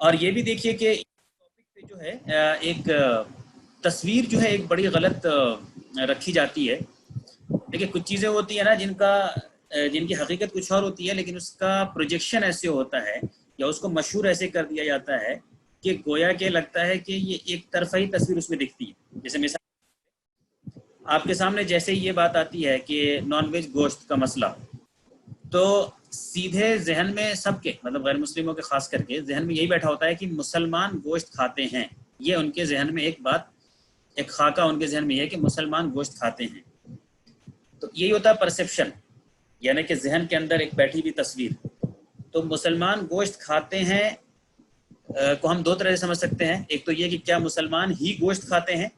और ये भी देखिए कि टॉपिक पे जो है एक तस्वीर जो है एक बड़ी गलत रखी जाती है। देखिए कुछ चीज़ें होती है ना जिनकी हकीकत कुछ और होती है, लेकिन उसका प्रोजेक्शन ऐसे होता है या उसको मशहूर ऐसे कर दिया जाता है कि गोया के लगता है कि ये एक तरफा ही तस्वीर उसमें दिखती है। जैसे मिसाल आपके सामने जैसे ही ये बात आती है कि नॉनवेज गोश्त का मसला, तो सीधे जहन में सबके मतलब गैर मुस्लिमों के खास करके जहन में यही बैठा होता है कि मुसलमान गोश्त खाते हैं। ये उनके जहन में एक बात, एक खाका उनके जहन में है कि मुसलमान गोश्त खाते हैं। तो यही होता है परसेप्शन, यानी कि जहन के अंदर एक बैठी हुई तस्वीर। तो मुसलमान गोश्त खाते हैं को हम दो तरह से समझ सकते हैं। एक तो ये कि क्या मुसलमान ही गोश्त खाते हैं,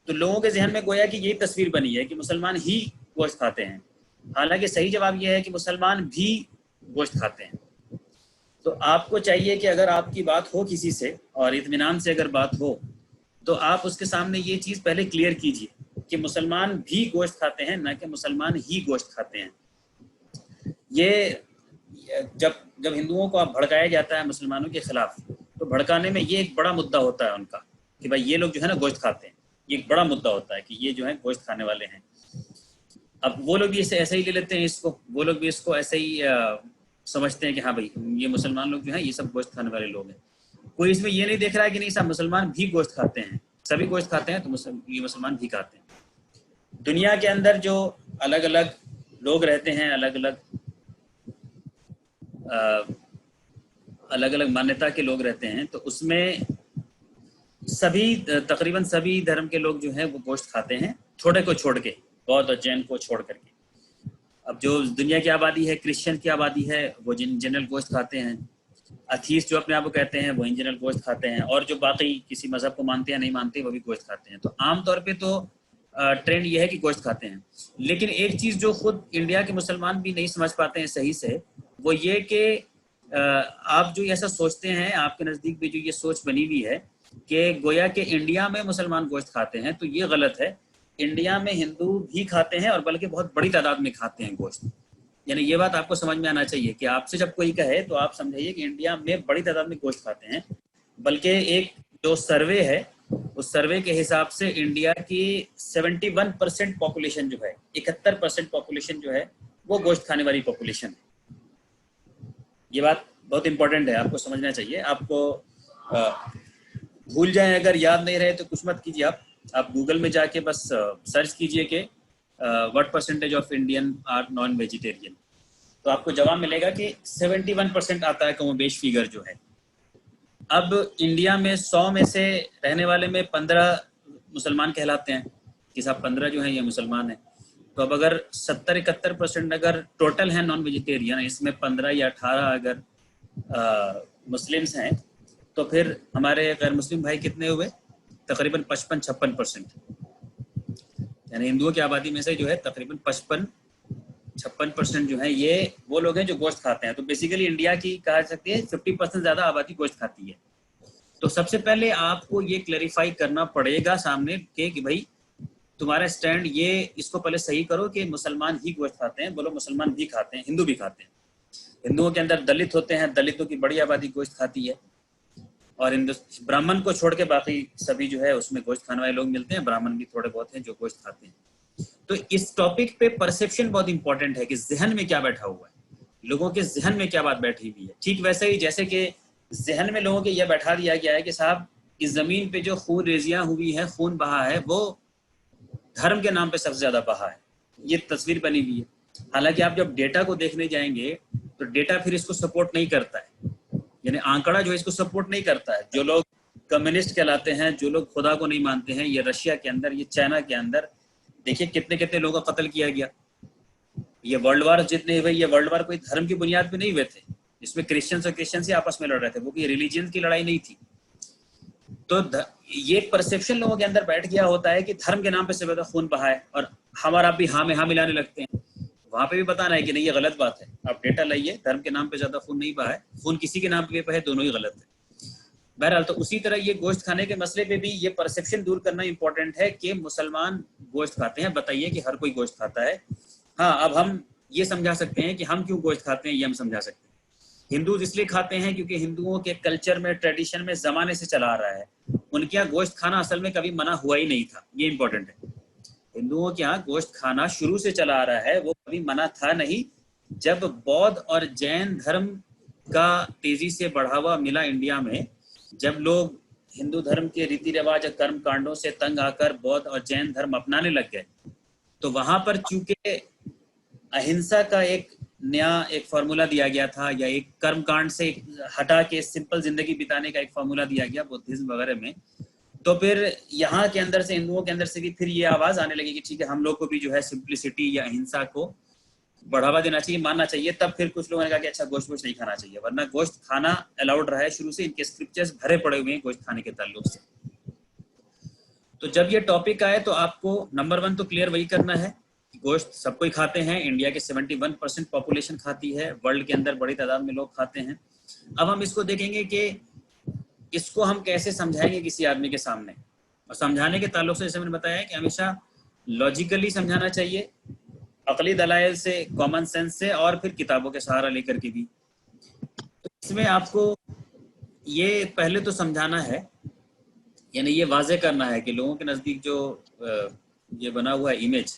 तो लोगों के जहन में गोया कि यही तस्वीर बनी है कि मुसलमान ही गोश्त खाते हैं। हालांकि सही जवाब यह है कि मुसलमान भी गोश्त खाते हैं। तो आपको चाहिए कि अगर आपकी बात हो किसी से और इत्मीनान से अगर बात हो, तो आप उसके सामने ये चीज़ पहले क्लियर कीजिए कि मुसलमान भी गोश्त खाते हैं, ना कि मुसलमान ही गोश्त खाते हैं। ये जब जब हिंदुओं को आप भड़काया जाता है मुसलमानों के खिलाफ, तो भड़काने में ये एक बड़ा मुद्दा होता है उनका कि भाई ये लोग जो है ना गोश्त खाते हैं। ये एक बड़ा मुद्दा होता है कि ये जो है गोश्त खाने वाले हैं। अब वो लोग भी इसे ऐसे ही ले लेते हैं इसको, वो लोग भी इसको ऐसे ही समझते हैं कि हाँ भाई ये मुसलमान लोग जो हैं ये सब गोश्त खाने वाले लोग हैं। कोई इसमें ये नहीं देख रहा है कि नहीं सब मुसलमान भी गोश्त खाते हैं, सभी गोश्त खाते हैं, तो ये मुसलमान भी खाते हैं। दुनिया के अंदर जो अलग अलग लोग रहते हैं, अलग अलग मान्यता के लोग रहते हैं, तो उसमें तकरीबन सभी धर्म के लोग जो हैं वो गोश्त खाते हैं, थोड़े को छोड़ के, बौद्ध और जैन को छोड़ करके। अब जो दुनिया की आबादी है, क्रिश्चियन की आबादी है, वो जनरल गोश्त खाते हैं। अथीस्ट जो अपने आप को कहते हैं वो इन जनरल गोश्त खाते हैं, और जो बाकी किसी मजहब को मानते हैं नहीं मानते वो भी गोश्त खाते हैं। तो आमतौर पे तो ट्रेंड ये है कि गोश्त खाते हैं। लेकिन एक चीज़ जो खुद इंडिया के मुसलमान भी नहीं समझ पाते हैं सही से, वो ये कि आप जो ऐसा सोचते हैं, आपके नज़दीक भी जो ये सोच बनी हुई है कि गोया के इंडिया में मुसलमान गोश्त खाते हैं, तो ये गलत है। इंडिया में हिंदू भी खाते हैं और बल्कि बहुत बड़ी तादाद में खाते हैं गोश्त। यानी ये बात आपको समझ में आना चाहिए कि आपसे जब कोई कहे तो आप समझिए कि इंडिया में बड़ी तादाद में गोश्त खाते हैं। बल्कि एक जो सर्वे है, उस सर्वे के हिसाब से इंडिया की 71% पॉपुलेशन जो है, 71% पॉपुलेशन जो है वो गोश्त खाने वाली पॉपुलेशन है। ये बात बहुत इंपॉर्टेंट है, आपको समझना चाहिए। आपको भूल जाएं, अगर याद नहीं रहे तो कुछ मत कीजिए, आप गूगल में जाके बस सर्च कीजिए कि what percentage of Indian are non vegetarian, तो आपको जवाब मिलेगा कि 71% आता है कमोबेश फिगर जो है। अब इंडिया में 100 में से रहने वाले में 15 मुसलमान कहलाते हैं कि साहब 15 जो है ये मुसलमान है। तो अब अगर 70-71% अगर टोटल है नॉन वेजिटेरियन, इसमें 15 या 18 अगर मुस्लिम्स हैं, तो फिर हमारे गैर मुस्लिम भाई कितने हुए? तकरीबन 55-56%। यानी हिंदुओं की आबादी में से जो है तकरीबन 56% जो है ये वो लोग हैं जो गोश्त खाते हैं। तो बेसिकली इंडिया की कहा सकती है 50% ज़्यादा आबादी गोश्त खाती है। तो सबसे पहले आपको ये क्लैरिफाई करना पड़ेगा सामने के कि भाई तुम्हारा स्टैंड ये, इसको पहले सही करो कि मुसलमान ही गोश्त खाते हैं। बोलो मुसलमान भी खाते हैं, हिंदू भी खाते हैं। हिंदुओं के अंदर दलित होते हैं, दलितों की बड़ी आबादी गोश्त खाती है, और ब्राह्मण को छोड़ के बाकी सभी जो है उसमें गोश्त खाने वाले लोग मिलते हैं। ब्राह्मण भी थोड़े बहुत हैं जो गोश्त खाते हैं। तो इस टॉपिक पे परसेप्शन बहुत इंपॉर्टेंट है कि जहन में क्या बैठा हुआ है, लोगों के जहन में क्या बात बैठी हुई है। ठीक वैसे ही जैसे कि जहन में लोगों के यह बैठा दिया गया है कि साहब इस जमीन पे जो खून रेजियां हुई है, खून बहा है, वो धर्म के नाम पे सबसे ज्यादा बहा है। ये तस्वीर बनी हुई है। हालांकि आप जब डेटा को देखने जाएंगे तो डेटा फिर इसको सपोर्ट नहीं करता है, यानी आंकड़ा जो है इसको सपोर्ट नहीं करता है। जो लोग कम्युनिस्ट कहलाते हैं, जो लोग खुदा को नहीं मानते हैं, ये रशिया के अंदर, ये चाइना के अंदर देखिए कितने कितने लोगों का कत्ल किया गया। ये वर्ल्ड वार जितने हुए, ये वर्ल्ड वार कोई धर्म की बुनियाद पे नहीं हुए थे। इसमें क्रिश्चियंस और क्रिश्चियंस ही आपस में लड़ रहे थे, वो कोई रिलीजियन की लड़ाई नहीं थी। तो ये परसेप्शन लोगों के अंदर बैठ गया होता है कि धर्म के नाम पे से खून बहा है, और हमारा भी हाँ में हाँ मिलाने लगते हैं। वहां पे भी बताना है कि नहीं ये गलत बात है, आप डेटा लाइए, धर्म के नाम पे ज्यादा खून नहीं बहा है, खून किसी के नाम पे है, दोनों ही गलत है। बहरहाल तो उसी तरह ये गोश्त खाने के मसले पे भी ये परसेप्शन दूर करना इंपॉर्टेंट है कि मुसलमान गोश्त खाते हैं। बताइए कि हर कोई गोश्त खाता है। हाँ, अब हम ये समझा सकते हैं कि हम क्यों गोश्त खाते हैं, ये हम समझा सकते हैं। हिंदू इसलिए खाते हैं क्योंकि हिंदुओं के कल्चर में, ट्रेडिशन में ज़माने से चला आ रहा है। उनके यहाँ गोश्त खाना असल में कभी मना हुआ ही नहीं था, ये इंपॉर्टेंट है। हिंदुओं के यहाँ गोश्त खाना शुरू से चला आ रहा है, वो कभी मना था नहीं। जब बौद्ध और जैन धर्म का तेजी से बढ़ावा मिला इंडिया में, जब लोग हिंदू धर्म के रीति रिवाज और कर्म कांडों से तंग आकर बौद्ध और जैन धर्म अपनाने लग गए, तो वहां पर चूंकि अहिंसा का एक फॉर्मूला दिया गया था, या एक कर्म कांड से हटा के सिंपल जिंदगी बिताने का एक फॉर्मूला दिया गया बुद्धिज्म वगैरह में, तो फिर यहाँ के अंदर से, हिंदुओं के अंदर से भी फिर ये आवाज आने लगी कि ठीक है, हम लोग को भी जो है सिंप्लिसिटी या अहिंसा को बढ़ावा देना चाहिए, मानना चाहिए। तब फिर कुछ लोगों ने कहा कि अच्छा, गोश्त नहीं खाना चाहिए, वरना गोश्त खाना अलाउड रहा है शुरू से, इनके स्क्रिप्चर्स भरे पड़े हुए हैं गोश्त खाने के ताल्लुक से। तो जब ये टॉपिक आए तो आपको नंबर 1 तो क्लियर वही करना है कि गोश्त सब कोई खाते हैं। इंडिया के 71% पॉपुलेशन खाती है, वर्ल्ड के अंदर बड़ी तादाद में लोग खाते हैं। अब हम इसको देखेंगे कि इसको हम कैसे समझाएंगे किसी आदमी के सामने, और समझाने के ताल्लुक से जैसे मैंने बताया कि हमेशा लॉजिकली समझाना चाहिए, अकली दलाइल से, कॉमन सेंस से, और फिर किताबों के सहारा लेकर के भी। तो इसमें आपको ये पहले तो समझाना है, यानी ये वाजे करना है कि लोगों के नज़दीक जो ये बना हुआ इमेज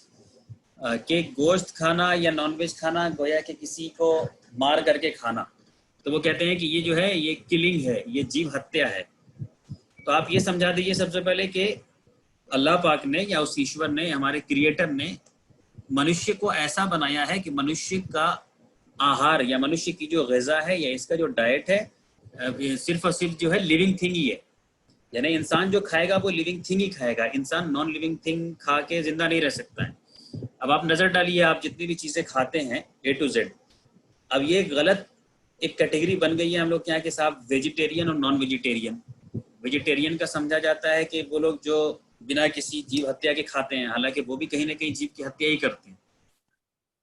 कि गोश्त खाना या नॉनवेज खाना गोया कि किसी को मार करके खाना, तो वो कहते हैं कि ये जो है ये किलिंग है, ये जीव हत्या है। तो आप ये समझा दीजिए सबसे पहले कि अल्लाह पाक ने या उस ईश्वर ने, हमारे क्रिएटर ने मनुष्य को ऐसा बनाया है कि मनुष्य का आहार या मनुष्य की जो ग़िज़ा है या इसका जो डाइट है सिर्फ और सिर्फ जो है लिविंग थिंग ही है। यानी इंसान जो खाएगा वो लिविंग थिंग ही खाएगा, इंसान नॉन लिविंग थिंग खा के जिंदा नहीं रह सकता है। अब आप नज़र डालिए, आप जितनी भी चीज़ें खाते हैं A to Z, अब ये गलत एक कैटेगरी बन गई है हम लोग के यहाँ के साहब, वेजिटेरियन और नॉन वेजिटेरियन। वेजिटेरियन का समझा जाता है कि वो लोग जो बिना किसी जीव हत्या के खाते हैं, हालांकि वो भी कहीं ना कहीं जीव की हत्या ही करते हैं।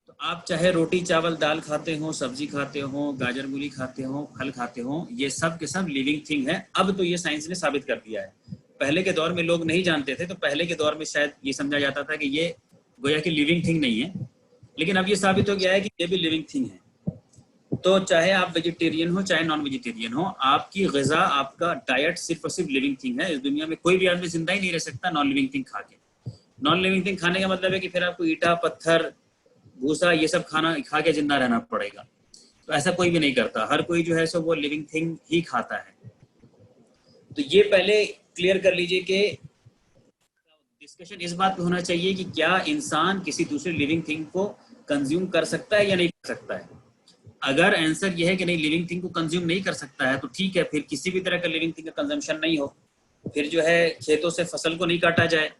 तो आप चाहे रोटी चावल दाल खाते हो, सब्जी खाते हो, गाजर मूली खाते हो, फल खाते हो, ये सब के सब लिविंग थिंग है। अब तो ये साइंस ने साबित कर दिया है। पहले के दौर में लोग नहीं जानते थे, तो पहले के दौर में शायद ये समझा जाता था कि ये गोया कि लिविंग थिंग नहीं है, लेकिन अब ये साबित हो गया है कि ये भी लिविंग थिंग है। तो चाहे आप वेजिटेरियन हो चाहे नॉन वेजिटेरियन हो, आपकी ग़िज़ा, आपका डाइट सिर्फ और सिर्फ लिविंग थिंग है। इस दुनिया में कोई भी आदमी जिंदा ही नहीं रह सकता नॉन लिविंग थिंग खा के। नॉन लिविंग थिंग खाने का मतलब है कि फिर आपको ईटा पत्थर भूसा ये सब खाना खा के जिंदा रहना पड़ेगा। तो ऐसा कोई भी नहीं करता, हर कोई जो है सो वो लिविंग थिंग ही खाता है। तो ये पहले क्लियर कर लीजिए कि डिस्कशन इस बात पे होना चाहिए कि क्या इंसान किसी दूसरे लिविंग थिंग को कंज्यूम कर सकता है या नहीं कर सकता है। अगर आंसर यह है कि नहीं, लिविंग थिंग को कंज्यूम नहीं कर सकता है, तो ठीक है, फिर किसी भी तरह का लिविंग थिंग का कंजम्पशन नहीं हो। फिर जो है खेतों से फसल को नहीं काटा जाए,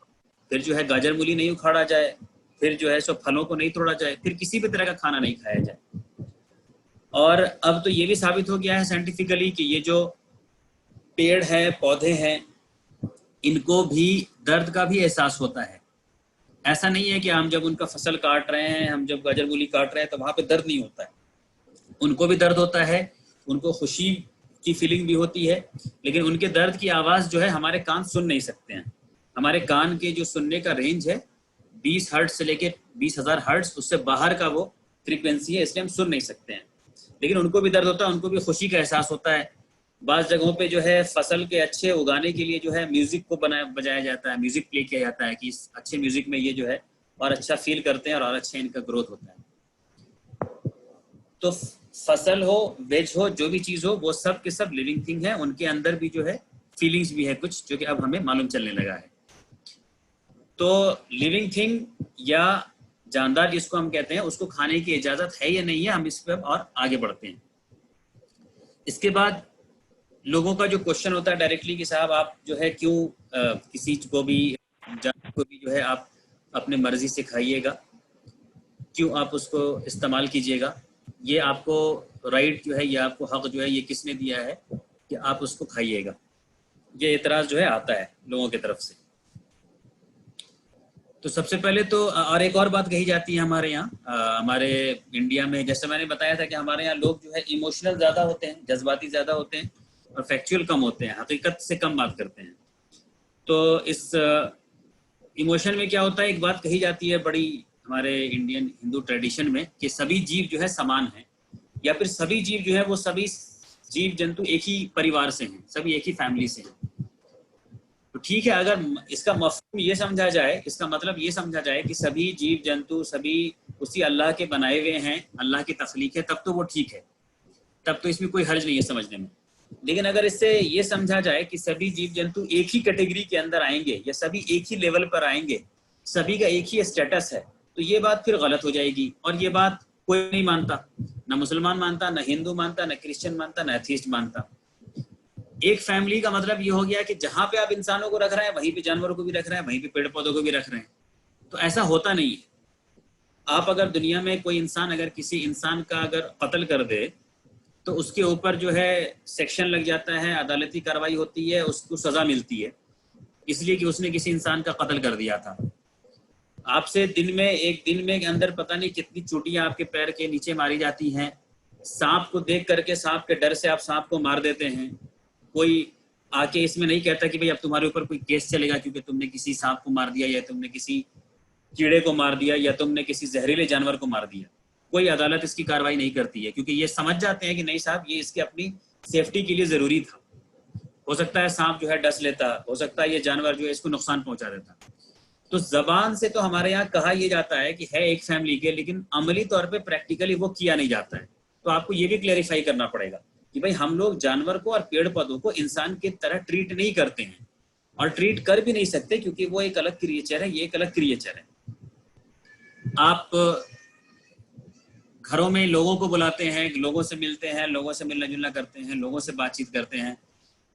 फिर जो है गाजर मूली नहीं उखाड़ा जाए, फिर जो है सो फलों को नहीं तोड़ा जाए, फिर किसी भी तरह का खाना नहीं खाया जाए। और अब तो ये भी साबित हो गया है साइंटिफिकली कि ये जो पेड़ है, पौधे हैं, इनको भी दर्द का भी एहसास होता है। ऐसा नहीं है कि हम जब उनका फसल काट रहे हैं, हम जब गाजर मूली काट रहे हैं तो वहाँ पे दर्द नहीं होता है। उनको भी दर्द होता है, उनको खुशी की फीलिंग भी होती है, लेकिन उनके दर्द की आवाज़ जो है हमारे कान सुन नहीं सकते हैं। हमारे कान के जो सुनने का रेंज है 20 हर्ट्ज से लेके 20,000 हर्ट्ज, उससे बाहर का वो फ्रीक्वेंसी है, इसलिए हम सुन नहीं सकते हैं। लेकिन उनको भी दर्द होता है, उनको भी खुशी का एहसास होता है। बाज़ जगहों पे जो है फसल के अच्छे उगाने के लिए जो है म्यूज़िक को बजाया जाता है, म्यूज़िक प्ले किया जाता है कि इस अच्छे म्यूज़िक में ये जो है और अच्छा फील करते हैं और अच्छा इनका ग्रोथ होता है। तो फसल हो, वेज हो, जो भी चीज़ हो, वो सब के सब लिविंग थिंग है। उनके अंदर भी जो है फीलिंग्स भी है कुछ, जो कि अब हमें मालूम चलने लगा है। तो लिविंग थिंग या जानदार जिसको हम कहते हैं, उसको खाने की इजाज़त है या नहीं है, हम इस पर और आगे बढ़ते हैं। इसके बाद लोगों का जो क्वेश्चन होता है डायरेक्टली कि साहब आप जो है क्यों किसी को भी जानवर को भी जो है आप अपने मर्जी से खाइएगा, क्यों आप उसको इस्तेमाल कीजिएगा, ये आपको राइट जो है, ये आपको हक जो है, ये किसने दिया है कि आप उसको खाइएगा। ये एतराज़ जो है आता है लोगों की तरफ से। तो सबसे पहले तो और एक और बात कही जाती है हमारे यहाँ, हमारे इंडिया में, जैसे मैंने बताया था कि हमारे यहाँ लोग जो है इमोशनल ज़्यादा होते हैं, जज्बाती ज़्यादा होते हैं और फैक्चुअल कम होते हैं, हकीकत से कम बात करते हैं। तो इस इमोशन में क्या होता है, एक बात कही जाती है बड़ी हमारे इंडियन हिंदू ट्रेडिशन में कि सभी जीव जो है समान हैं, या फिर सभी जीव जो है वो सभी जीव जंतु एक ही परिवार से हैं, सभी एक ही फैमिली से हैं। तो ठीक है, अगर इसका मफहूम ये समझा जाए, इसका मतलब ये समझा जाए कि सभी जीव जंतु सभी उसी अल्लाह के बनाए हुए हैं, अल्लाह की तख्लीक है, तब तो वो ठीक है, तब तो इसमें कोई हर्ज नहीं है समझने में। लेकिन अगर इससे ये समझा जाए कि सभी जीव जंतु एक ही कैटेगरी के अंदर आएंगे या सभी एक ही लेवल पर आएंगे, सभी का एक ही स्टेटस है, तो ये बात फिर गलत हो जाएगी। और ये बात कोई नहीं मानता, ना मुसलमान मानता, ना हिंदू मानता, ना क्रिश्चियन मानता, ना एथीस्ट मानता। एक फैमिली का मतलब ये हो गया कि जहां पे आप इंसानों को रख रहे हैं वहीं पे जानवरों को भी रख रहे हैं, वहीं पे पेड़ पौधों को भी रख रहे हैं। तो ऐसा होता नहीं है। आप अगर दुनिया में कोई इंसान अगर किसी इंसान का अगर कत्ल कर दे तो उसके ऊपर जो है सेक्शन लग जाता है, अदालती कार्रवाई होती है, उसको सजा मिलती है, इसलिए कि उसने किसी इंसान का कत्ल कर दिया था। आपसे एक दिन में के अंदर पता नहीं कितनी चोटियां आपके पैर के नीचे मारी जाती हैं। सांप को देख करके, सांप के डर से आप सांप को मार देते हैं। कोई आके इसमें नहीं कहता कि भाई अब तुम्हारे ऊपर कोई केस चलेगा क्योंकि तुमने किसी सांप को मार दिया, या तुमने किसी कीड़े को मार दिया, या तुमने किसी जहरीले जानवर को मार दिया। कोई अदालत इसकी कार्रवाई नहीं करती है, क्योंकि ये समझ जाते हैं कि नहीं साहब, ये इसके अपनी सेफ्टी के लिए जरूरी था। हो सकता है सांप जो है डस लेता, हो सकता है ये जानवर जो है इसको नुकसान पहुंचा देता। तो जबान से तो हमारे यहाँ कहा यह जाता है कि है एक फैमिली के, लेकिन अमली तौर पे प्रैक्टिकली वो किया नहीं जाता है। तो आपको ये भी क्लेरिफाई करना पड़ेगा कि भाई हम लोग जानवर को और पेड़ पौधों को इंसान की तरह ट्रीट नहीं करते हैं, और ट्रीट कर भी नहीं सकते, क्योंकि वो एक अलग क्रिएचर है, ये एक अलग क्रिएचर है। आप घरों में लोगों को बुलाते हैं, लोगों से मिलते हैं, लोगों से मिलना जुलना करते हैं, लोगों से बातचीत करते हैं।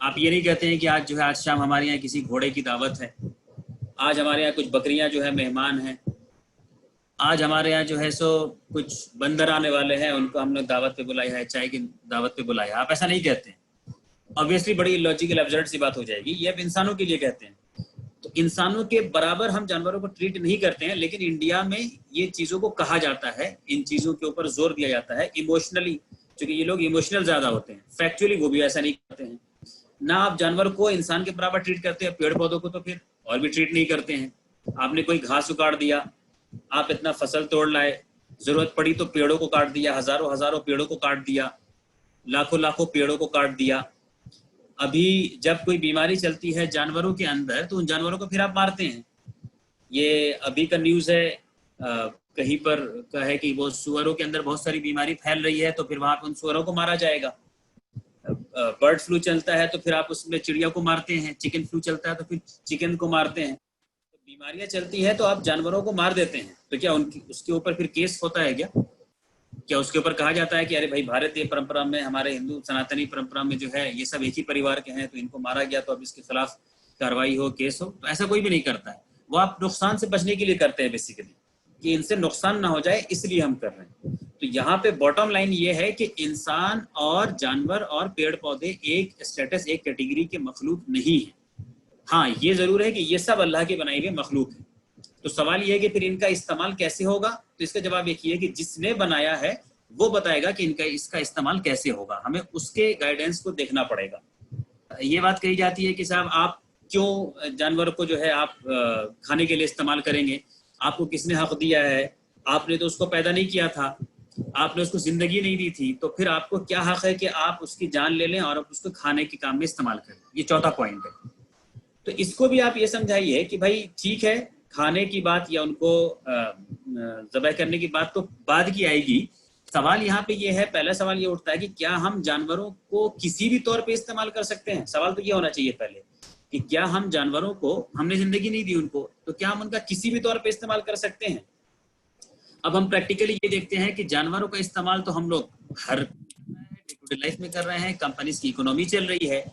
आप ये नहीं कहते हैं कि आज जो है आज शाम हमारे यहाँ किसी घोड़े की दावत है, आज हमारे यहाँ कुछ बकरियां जो है मेहमान हैं, आज हमारे यहाँ जो है सो कुछ बंदर आने वाले हैं, उनको हमने दावत पे बुलाया है, चाय की दावत पे बुलाया है। आप ऐसा नहीं कहते हैं। ऑब्वियसली बड़ी लॉजिकल एब्सर्ड सी बात हो जाएगी। ये आप इंसानों के लिए कहते हैं, तो इंसानों के बराबर हम जानवरों को ट्रीट नहीं करते हैं। लेकिन इंडिया में ये चीज़ों को कहा जाता है, इन चीज़ों के ऊपर जोर दिया जाता है इमोशनली, क्योंकि ये लोग इमोशनल ज़्यादा होते हैं। फैक्चुअली वो भी ऐसा नहीं करते हैं। ना आप जानवर को इंसान के बराबर ट्रीट करते हैं, पेड़ पौधों को तो फिर और भी ट्रीट नहीं करते हैं। आपने कोई घास उखाड़ दिया, आप इतना फसल तोड़ लाए, जरूरत पड़ी तो पेड़ों को काट दिया, हजारों हजारों पेड़ों को काट दिया, लाखों लाखों पेड़ों को काट दिया। अभी जब कोई बीमारी चलती है जानवरों के अंदर, तो उन जानवरों को फिर आप मारते हैं। ये अभी का न्यूज़ है, कहीं पर का है कि वो सुअरों के अंदर बहुत सारी बीमारी फैल रही है, तो फिर वहां पर उन सुअरों को मारा जाएगा। बर्ड फ्लू चलता है तो फिर आप उसमें चिड़िया को मारते हैं, चिकन फ्लू चलता है तो फिर चिकन को मारते हैं। तो बीमारियां चलती है तो आप जानवरों को मार देते हैं, तो क्या उनकी उसके ऊपर फिर केस होता है क्या उसके ऊपर कहा जाता है कि अरे भाई भारतीय परंपरा में, हमारे हिंदू सनातनी परंपरा में जो है ये सब एक ही परिवार के हैं, तो इनको मारा गया तो अब इसके खिलाफ कार्रवाई हो, केस हो? तो ऐसा कोई भी नहीं करता है। वो आप नुकसान से बचने के लिए करते हैं बेसिकली, कि इनसे नुकसान ना हो जाए, इसलिए हम कर रहे हैं। तो यहाँ पे बॉटम लाइन ये है कि इंसान और जानवर और पेड़ पौधे एक स्टेटस, एक कैटेगरी के मखलूक नहीं है। हाँ, ये जरूर है कि ये सब अल्लाह के बनाए हुए मखलूक है। तो सवाल ये है कि फिर इनका इस्तेमाल कैसे होगा? तो इसका जवाब एक ही है कि जिसने बनाया है वो बताएगा कि इसका इस्तेमाल कैसे होगा। हमें उसके गाइडेंस को देखना पड़ेगा। ये बात कही जाती है कि साहब आप क्यों जानवर को जो है आप खाने के लिए इस्तेमाल करेंगे? आपको किसने हक दिया है? आपने तो उसको पैदा नहीं किया था, आपने उसको जिंदगी नहीं दी थी, तो फिर आपको क्या हक है कि आप उसकी जान ले लें और आप उसको खाने के काम में इस्तेमाल करें? ये चौथा पॉइंट है। तो इसको भी आप ये समझाइए कि भाई ठीक है, खाने की बात या उनको ज़बह करने की बात तो बाद की आएगी। सवाल यहाँ पे ये है, पहला सवाल ये उठता है कि क्या हम जानवरों को किसी भी तौर पे इस्तेमाल कर सकते हैं? सवाल तो ये होना चाहिए पहले कि क्या हम जानवरों को, हमने जिंदगी नहीं दी उनको, तो क्या हम उनका किसी भी तौर पे इस्तेमाल कर सकते हैं? अब हम प्रैक्टिकली ये देखते हैं कि जानवरों का इस्तेमाल तो हम लोग हर डे टू डे लाइफ में कर रहे हैं। कंपनीज की इकोनॉमी चल रही है।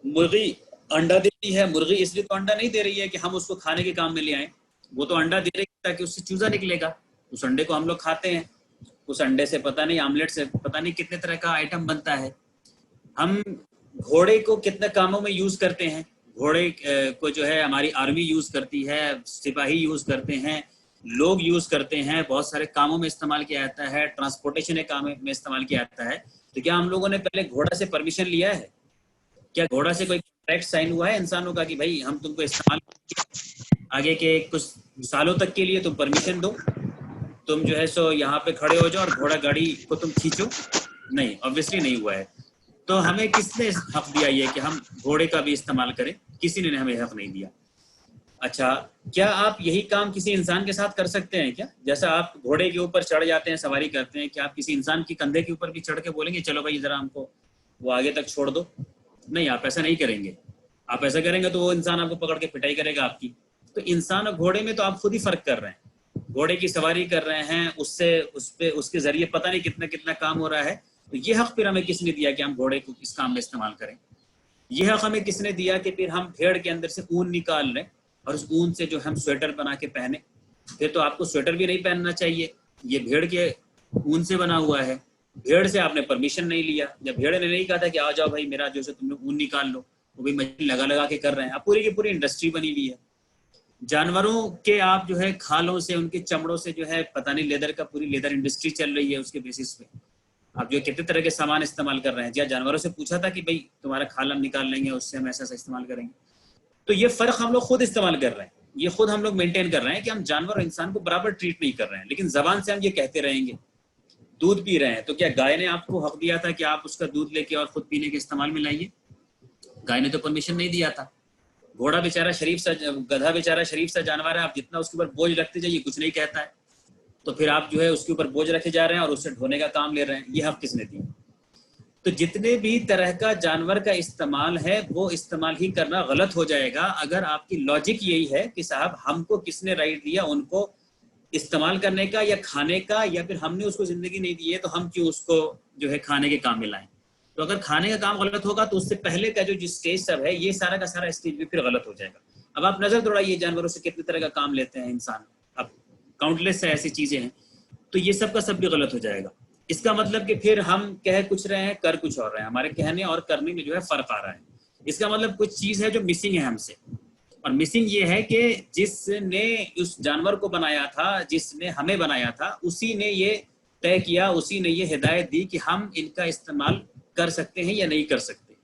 मुर्गी अंडा देती है, मुर्गी इसलिए तो अंडा नहीं दे रही है कि हम उसको खाने के काम में ले आए, वो तो अंडा दे रही है ताकि उससे चूजा निकलेगा। उस अंडे को हम लोग खाते हैं, उस अंडे से पता नहीं, आमलेट से पता नहीं कितने तरह का आइटम बनता है। हम घोड़े को कितने कामों में यूज करते हैं। घोड़े को जो है हमारी आर्मी यूज करती है, सिपाही यूज करते हैं, लोग यूज करते हैं, बहुत सारे कामों में इस्तेमाल किया जाता है, ट्रांसपोर्टेशन के काम में इस्तेमाल किया जाता है। तो क्या हम लोगों ने पहले घोड़ा से परमिशन लिया है? क्या घोड़ा से कोई कॉन्ट्रैक्ट साइन हुआ है इंसानों का कि भाई हम तुमको इस्तेमाल आगे के कुछ सालों तक के लिए तुम परमिशन दो, तुम जो है सो यहाँ पे खड़े हो जाओ और घोड़ा गाड़ी को तुम खींचो? नहीं, ऑब्वियसली नहीं हुआ है। तो हमें किसने हक दिया ये कि हम घोड़े का भी इस्तेमाल करें? किसी ने हमें हक नहीं दिया। अच्छा, क्या आप यही काम किसी इंसान के साथ कर सकते हैं क्या? जैसा आप घोड़े के ऊपर चढ़ जाते हैं, सवारी करते हैं, क्या आप किसी इंसान की कंधे के ऊपर भी चढ़ के बोलेंगे चलो भाई जरा हमको वो आगे तक छोड़ दो? नहीं, आप ऐसा नहीं करेंगे। आप ऐसा करेंगे तो वो इंसान आपको पकड़ के पिटाई करेगा आपकी। तो इंसान और घोड़े में तो आप खुद ही फर्क कर रहे हैं। घोड़े की सवारी कर रहे हैं, उससे उसके जरिए पता नहीं कितना कितना काम हो रहा है। तो ये हक फिर हमें किसने दिया कि हम घोड़े को इस काम में इस्तेमाल करें? यह हक हमें किसने दिया कि फिर हम भेड़ के अंदर से ऊन निकाल लें और उस ऊन से जो हम स्वेटर बना के पहने? फिर तो आपको स्वेटर भी नहीं पहनना चाहिए, ये भेड़ के ऊन से बना हुआ है। भेड़ से आपने परमिशन नहीं लिया, जब भेड़ ने नहीं कहा था कि आ जाओ भाई मेरा जो है तुमने ऊन निकाल लो, वो भी मशीन लगा लगा के कर रहे हैं। अब पूरी की पूरी इंडस्ट्री बनी हुई है। जानवरों के आप जो है खालों से, उनके चमड़ों से जो है पता नहीं लेदर का, पूरी लेदर इंडस्ट्री चल रही है उसके बेसिस पे। आप जो कितने तरह के सामान इस्तेमाल कर रहे हैं। जानवरों से पूछा था कि भाई तुम्हारा खाल हम निकाल लेंगे, उससे हम ऐसा इस्तेमाल करेंगे। तो ये फर्क हम लोग खुद इस्तेमाल कर रहे हैं, ये खुद हम लोग मेंटेन कर रहे हैं कि हम जानवर और इंसान को बराबर ट्रीट नहीं कर रहे हैं। लेकिन जबान से हम ये कहते रहेंगे। दूध पी रहे हैं, तो क्या गाय ने आपको हक दिया था कि आप उसका दूध लेके और खुद पीने के इस्तेमाल में लाइए? गाय ने तो परमिशन नहीं दिया था। घोड़ा बेचारा शरीफ सा, गधा बेचारा शरीफ सा जानवर है, आप जितना उसके ऊपर बोझ रखते जाइए कुछ नहीं कहता है। तो फिर आप जो है उसके ऊपर बोझ रखे जा रहे हैं और उससे ढोने का काम ले रहे हैं। ये हक किसने दिया? तो जितने भी तरह का जानवर का इस्तेमाल है वो इस्तेमाल ही करना गलत हो जाएगा अगर आपकी लॉजिक यही है कि साहब हमको किसने राइट दिया उनको इस्तेमाल करने का या खाने का, या फिर हमने उसको जिंदगी नहीं दी है तो हम क्यों उसको जो है खाने के काम में लाएं। तो अगर खाने का काम गलत होगा तो उससे पहले का जो स्टेज सब है, ये सारा का सारा स्टेज भी फिर गलत हो जाएगा। अब आप नजर दौड़ाइए, जानवरों से कितने तरह का काम लेते हैं इंसान, अब काउंटलेस है ऐसी चीजें हैं। तो ये सब का सब भी गलत हो जाएगा। इसका मतलब कि फिर हम कह कुछ रहे हैं कर कुछ और रहे हैं, हमारे कहने और करने में जो है फर्क आ रहा है। इसका मतलब कुछ चीज है जो मिसिंग है हमसे। और मिसिंग ये है कि जिसने उस जानवर को बनाया था, जिसने हमें बनाया था, उसी ने ये तय किया, उसी ने ये हिदायत दी कि हम इनका इस्तेमाल कर सकते हैं या नहीं कर सकते।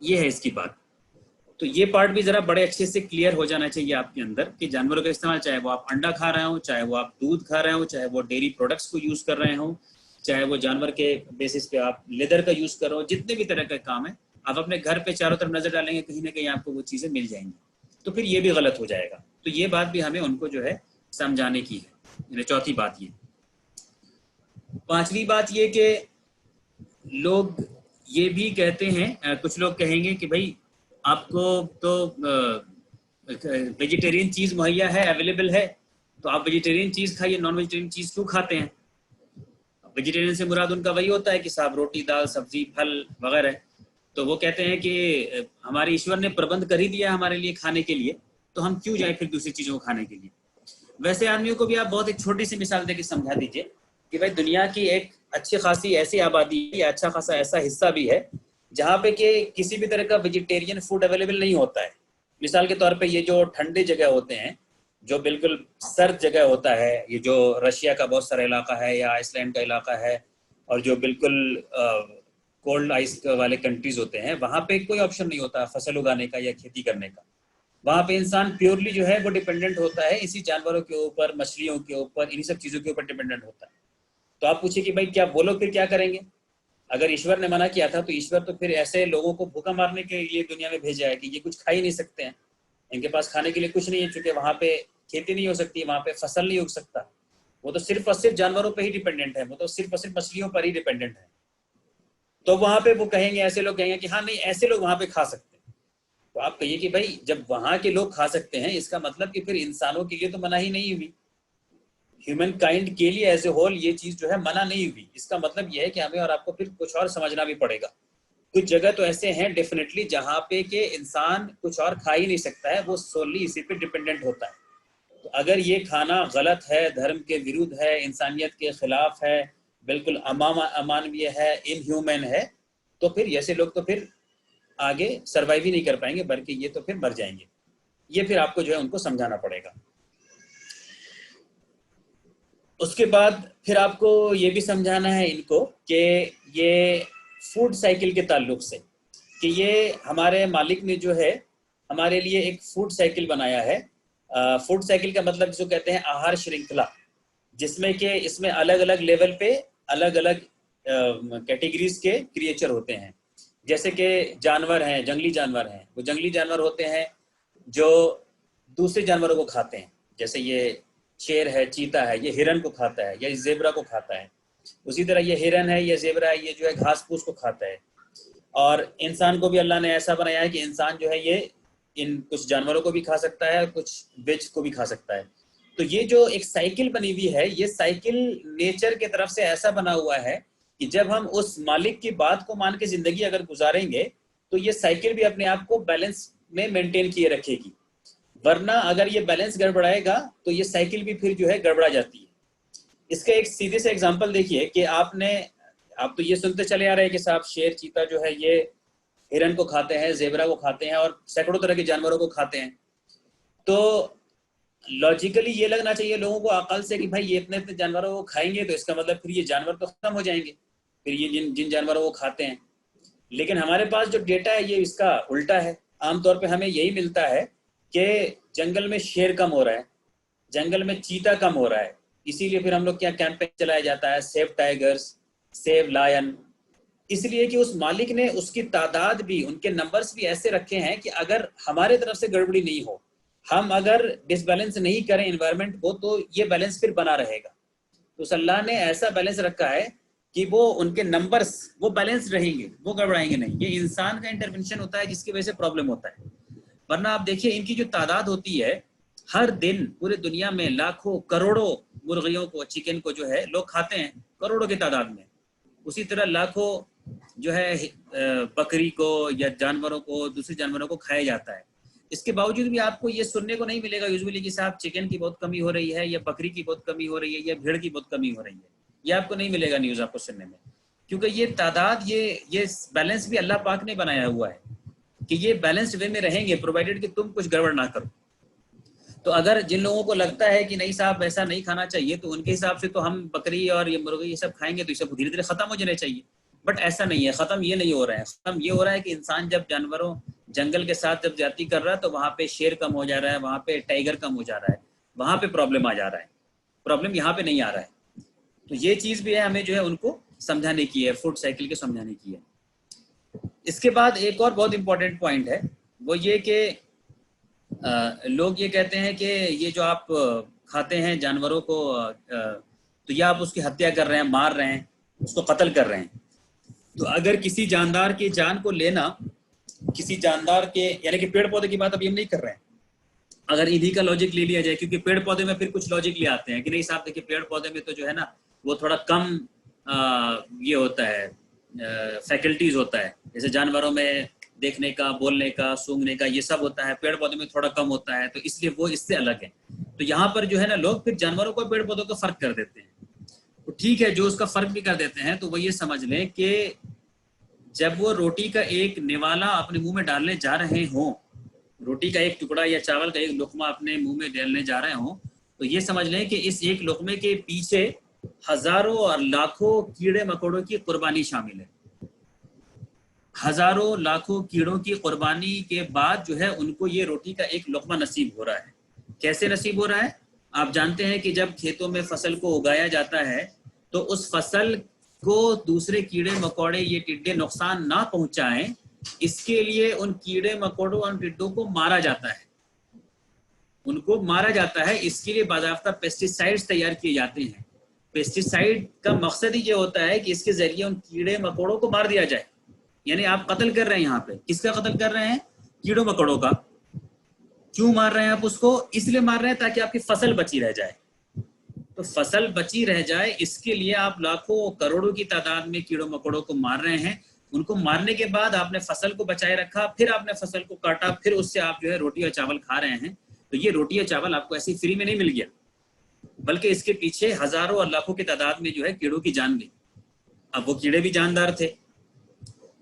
ये है इसकी बात। तो ये पार्ट भी जरा बड़े अच्छे से क्लियर हो जाना चाहिए आपके अंदर कि जानवरों का इस्तेमाल, चाहे वो आप अंडा खा रहे हो, चाहे वो आप दूध खा रहे हो, चाहे वो डेयरी प्रोडक्ट्स को यूज कर रहे हो, चाहे वो जानवर के बेसिस पे आप लेदर का यूज कर रहे हो, जितने भी तरह का काम है आप अपने घर पे चारों तरफ नजर डालेंगे कहीं ना कहीं आपको वो चीजें मिल जाएंगी। तो फिर ये भी गलत हो जाएगा। तो ये बात भी हमें उनको जो है समझाने की है। चौथी बात ये। पांचवी बात ये कि लोग ये भी कहते हैं, कुछ लोग कहेंगे कि भाई आपको तो वेजिटेरियन चीज मुहैया है, अवेलेबल है, तो आप वेजिटेरियन चीज खाइए, नॉन वेजिटेरियन चीज क्यों खाते हैं? वेजिटेरियन से मुराद उनका वही होता है कि साहब रोटी दाल सब्जी फल वगैरह। तो वो कहते हैं कि हमारे ईश्वर ने प्रबंध कर ही दिया हमारे लिए खाने के लिए, तो हम क्यों जाए फिर दूसरी चीजों को खाने के लिए। वैसे आदमियों को भी आप बहुत एक छोटी सी मिसाल देकर समझा दीजिए कि भाई दुनिया की एक अच्छी खासी ऐसी आबादी या अच्छा खासा ऐसा हिस्सा भी है जहाँ पे कि किसी भी तरह का वेजिटेरियन फूड अवेलेबल नहीं होता है। मिसाल के तौर पे ये जो ठंडे जगह होते हैं, जो बिल्कुल सर्द जगह होता है, ये जो रशिया का बहुत सारा इलाका है या आइसलैंड का इलाका है, और जो बिल्कुल कोल्ड आइस वाले कंट्रीज होते हैं, वहाँ पे कोई ऑप्शन नहीं होता फसल उगाने का या खेती करने का। वहाँ पे इंसान प्योरली जो है वो डिपेंडेंट होता है इसी जानवरों के ऊपर, मछलियों के ऊपर, इन्हीं सब चीज़ों के ऊपर डिपेंडेंट होता है। तो आप पूछिए कि भाई क्या वो लोग फिर क्या करेंगे? अगर ईश्वर ने मना किया था तो ईश्वर तो फिर ऐसे लोगों को भूखा मारने के लिए दुनिया में भेजा है कि ये कुछ खा ही नहीं सकते हैं, इनके पास खाने के लिए कुछ नहीं है, चूंकि वहाँ पे खेती नहीं हो सकती, वहाँ पे फसल नहीं उग सकता। वो तो सिर्फ और सिर्फ जानवरों पर ही डिपेंडेंट है, वो तो सिर्फ और सिर्फ मछलियों पर ही डिपेंडेंट है। तो वहाँ पे वो कहेंगे, ऐसे लोग कहेंगे कि हाँ नहीं ऐसे लोग वहाँ पे खा सकते हैं। तो आप कहिए कि भाई जब वहाँ के लोग खा सकते हैं, इसका मतलब कि फिर इंसानों के लिए तो मना ही नहीं हुई, ह्यूमन काइंड के लिए एज ए होल ये चीज जो है मना नहीं हुई। इसका मतलब ये है कि हमें और आपको फिर कुछ और समझना भी पड़ेगा। कुछ जगह तो ऐसे हैं डेफिनेटली जहाँ पे कि इंसान कुछ और खा ही नहीं सकता है, वो सोनली इसी पे डिपेंडेंट होता है। तो अगर ये खाना गलत है, धर्म के विरुद्ध है, इंसानियत के खिलाफ है, बिल्कुल अमानवीय है, इनह्यूमन है, तो फिर ऐसे लोग तो फिर आगे सर्वाइव ही नहीं कर पाएंगे, बल्कि ये तो फिर मर जाएंगे। ये फिर आपको जो है उनको समझाना पड़ेगा। उसके बाद फिर आपको ये भी समझाना है इनको कि ये फूड साइकिल के ताल्लुक से कि ये हमारे मालिक ने जो है हमारे लिए एक फूड साइकिल बनाया है। फूड साइकिल का मतलब जिसको कहते हैं आहार श्रृंखला, जिसमें कि इसमें अलग अलग लेवल पे अलग अलग कैटेगरीज के क्रिएचर होते हैं। जैसे कि जानवर हैं, जंगली जानवर हैं, वो जंगली जानवर होते हैं जो दूसरे जानवरों को खाते हैं। जैसे ये शेर है, चीता है, ये हिरन को खाता है या इस जेबरा को खाता है। उसी तरह ये हिरन है, ये जेबरा है, ये जो है घास फूस को खाता है। और इंसान को भी अल्लाह ने ऐसा बनाया है कि इंसान जो है ये इन कुछ जानवरों को भी खा सकता है, कुछ वेज को भी खा सकता है। तो ये जो एक साइकिल बनी हुई है, ये साइकिल नेचर की तरफ से ऐसा बना हुआ है कि जब हम उस मालिक की बात को मान के जिंदगी अगर गुजारेंगे तो ये साइकिल भी अपने आप को बैलेंस में मेंटेन किए रखेगी। वरना अगर ये बैलेंस गड़बड़ाएगा तो ये साइकिल भी फिर जो है गड़बड़ा जाती है। इसका एक सीधे से एग्जांपल देखिए कि आप तो ये सुनते चले आ रहे हैं कि साहब शेर, चीता जो है ये हिरन को खाते हैं, जेबरा को खाते हैं और सैकड़ों तरह के जानवरों को खाते हैं। तो लॉजिकली ये लगना चाहिए लोगों को अकल से कि भाई ये इतने इतने जानवरों को खाएंगे तो इसका मतलब फिर ये जानवर तो खत्म हो जाएंगे, फिर ये जिन जानवरों को खाते हैं। लेकिन हमारे पास जो डेटा है ये इसका उल्टा है। आमतौर पे हमें यही मिलता है कि जंगल में शेर कम हो रहा है, जंगल में चीता कम हो रहा है। इसीलिए फिर हम लोग क्या कैंपेन चलाया जाता है, सेव टाइगर्स, सेव लायन। इसलिए कि उस मालिक ने उसकी तादाद भी, उनके नंबर्स भी ऐसे रखे हैं कि अगर हमारे तरफ से गड़बड़ी नहीं हो, हम अगर डिसबैलेंस नहीं करें एनवायरनमेंट को, तो ये बैलेंस फिर बना रहेगा। तो अल्लाह ने ऐसा बैलेंस रखा है कि वो उनके नंबर्स वो बैलेंस रहेंगे, वो गड़बड़ाएंगे नहीं। ये इंसान का इंटरवेंशन होता है जिसकी वजह से प्रॉब्लम होता है। वरना आप देखिए इनकी जो तादाद होती है, हर दिन पूरे दुनिया में लाखों करोड़ों मुर्गियों को, चिकन को जो है लोग खाते हैं करोड़ों की तादाद में। उसी तरह लाखों जो है बकरी को या जानवरों को, दूसरे जानवरों को खाया जाता है। इसके बावजूद भी आपको ये सुनने को नहीं मिलेगा यूजुअली कि साहब चिकन की बहुत कमी हो रही है, या बकरी की बहुत कमी हो रही है, या भेड़ की बहुत कमी हो रही है। ये आपको नहीं मिलेगा न्यूज़ आपको सुनने में, क्योंकि ये तादाद, ये बैलेंस भी अल्लाह पाक ने बनाया हुआ है कि ये बैलेंस्ड वे में रहेंगे, प्रोवाइडेड कि तुम कुछ गड़बड़ ना करो। तो अगर जिन लोगों को लगता है कि नहीं साहब ऐसा नहीं खाना चाहिए, तो उनके हिसाब से तो हम बकरी और ये मुर्गी ये सब खाएंगे तो ये सब धीरे धीरे खत्म हो जाने चाहिए। बट ऐसा नहीं है, खत्म ये नहीं हो रहा है। खत्म ये हो रहा है कि इंसान जब जानवरों, जंगल के साथ जब ज्यादती कर रहा है तो वहाँ पे शेर कम हो जा रहा है, वहाँ पे टाइगर कम हो जा रहा है, वहाँ पे प्रॉब्लम आ जा रहा है। प्रॉब्लम यहाँ पे नहीं आ रहा है। तो ये चीज़ भी है, हमें जो है उनको समझाने की है, फूड साइकिल के समझाने की है। इसके बाद एक और बहुत इंपॉर्टेंट पॉइंट है, वो ये कि लोग ये कहते हैं कि ये जो आप खाते हैं जानवरों को, तो या आप उसकी हत्या कर रहे हैं, मार रहे हैं, उसको कत्ल कर रहे हैं। तो अगर किसी जानदार की जान को लेना, किसी जानदार के, यानी कि पेड़ पौधे की बात अभी हम नहीं कर रहे हैं, अगर इन्हीं का लॉजिक ले लिया जाए, क्योंकि पेड़ पौधे में फिर कुछ लॉजिक ले आते हैं कि नहीं साहब देखिए पेड़ पौधे में तो जो है ना वो थोड़ा कम ये होता है, फैकल्टीज होता है। जैसे जानवरों में देखने का, बोलने का, सूंघने का, ये सब होता है, पेड़ पौधे में थोड़ा कम होता है, तो इसलिए वो इससे अलग है। तो यहाँ पर जो है ना लोग फिर जानवरों को, पेड़ पौधों को फर्क कर देते हैं। तो ठीक है, जो उसका फर्क भी कर देते हैं, तो वो ये समझ लें कि जब वो रोटी का एक निवाला अपने मुंह में डालने जा रहे हों, रोटी का एक टुकड़ा या चावल का एक लुकमा अपने मुंह में डालने जा रहे हों, तो ये समझ लें कि इस एक लुकमे के पीछे हजारों और लाखों कीड़े मकोड़ों की कुर्बानी शामिल है। हजारों लाखों कीड़ों की कुर्बानी के बाद जो है उनको ये रोटी का एक लुकमा नसीब हो रहा है। कैसे नसीब हो रहा है? आप जानते हैं कि जब खेतों में फसल को उगाया जाता है तो उस फसल को दूसरे कीड़े मकोड़े, ये टिड्डे नुकसान ना पहुंचाएं, इसके लिए उन कीड़े मकोड़ों और टिड्डों को मारा जाता है। उनको मारा जाता है, इसके लिए बाकायदा पेस्टिसाइड्स तैयार किए जाते हैं। पेस्टिसाइड का मकसद ही ये होता है कि इसके जरिए उन कीड़े मकोड़ों को मार दिया जाए। यानी आप कत्ल कर रहे हैं, यहाँ पे किसका कत्ल कर रहे हैं? कीड़ों मकोड़ों का। क्यों मार रहे हैं आप उसको? इसलिए मार रहे हैं ताकि आपकी फसल बची रह जाए। तो फसल बची रह जाए, इसके लिए आप लाखों करोड़ों की तादाद में कीड़ों मकोड़ों को मार रहे हैं। उनको मारने के बाद आपने फसल को बचाए रखा, फिर आपने फसल को काटा, फिर उससे आप जो है रोटी और चावल खा रहे हैं। तो ये रोटी और चावल आपको ऐसे फ्री में नहीं मिल गया, बल्कि इसके पीछे हजारों और लाखों की तादाद में जो है कीड़ों की जान गई। अब वो कीड़े भी जानदार थे,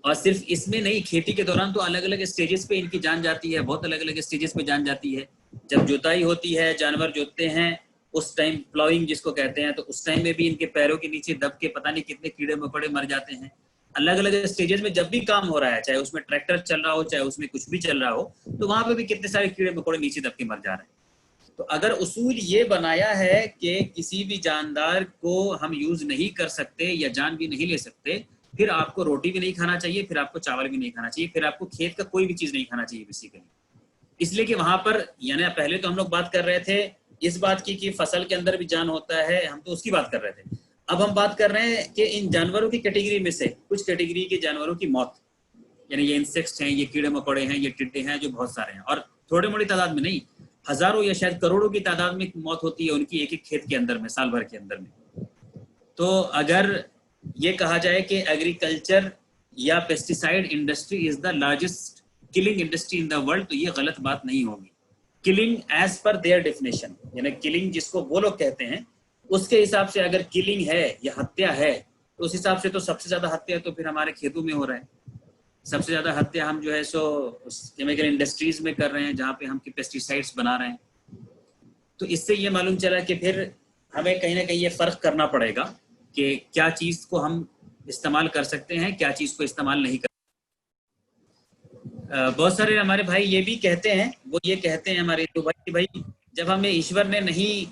और सिर्फ इसमें नहीं, खेती के दौरान तो अलग अलग स्टेजेस पे इनकी जान जाती है, बहुत अलग अलग स्टेजेस पे जान जाती है। जब जुताई होती है, जानवर जोतते हैं, उस टाइम प्लाइंग जिसको कहते हैं, तो उस टाइम में भी इनके पैरों के नीचे दब के पता नहीं कितने कीड़े मकोड़े मर जाते हैं। अलग अलग स्टेजेस में जब भी काम हो रहा है, चाहे उसमें ट्रैक्टर चल रहा हो, चाहे उसमें कुछ भी चल रहा हो, तो वहां पे भी कितने सारे कीड़े मकोड़े नीचे दब के मर जा रहे हैं। तो अगर उसूल ये बनाया है कि किसी भी जानदार को हम यूज नहीं कर सकते या जान भी नहीं ले सकते, फिर आपको रोटी भी नहीं खाना चाहिए, फिर आपको चावल भी नहीं खाना चाहिए, फिर आपको खेत का कोई भी चीज नहीं खाना चाहिए बेसिकली। इसलिए कि वहां पर यानी पहले तो हम लोग बात कर रहे थे इस बात की कि फसल के अंदर भी जान होता है, हम तो उसकी बात कर रहे थे। अब हम बात कर रहे हैं कि इन जानवरों की कैटेगरी में से कुछ कैटेगरी के जानवरों की मौत, यानी ये इंसेक्ट्स हैं, ये कीड़े मकोड़े हैं, ये टिड्डे हैं जो बहुत सारे हैं, और थोड़े मोड़ी तादाद में नहीं, हजारों या शायद करोड़ों की तादाद में मौत होती है उनकी एक एक खेत के अंदर में, साल भर के अंदर में। तो अगर ये कहा जाए कि एग्रीकल्चर या pesticide industry is the largest killing industry in the world, तो ये गलत बात नहीं होगी। किलिंग एज पर देयर डेफिनेशन, यानी किलिंग जिसको वो लोग कहते हैं उसके हिसाब से अगर किलिंग है या हत्या है, तो उस हिसाब से तो सबसे ज्यादा हत्या तो फिर हमारे खेतों में हो रहा है। सबसे ज्यादा हत्या हम जो है सो केमिकल इंडस्ट्रीज में कर रहे हैं, जहाँ पे हम पेस्टिसाइड्स बना रहे हैं। तो इससे ये मालूम चला कि फिर हमें कहीं ना कहीं ये फर्क करना पड़ेगा कि क्या चीज को हम इस्तेमाल कर सकते हैं, क्या चीज को इस्तेमाल नहीं कर। बहुत सारे हमारे भाई ये भी कहते हैं, वो ये कहते हैं हमारे तो भाई कि भाई जब हमें ईश्वर ने नहीं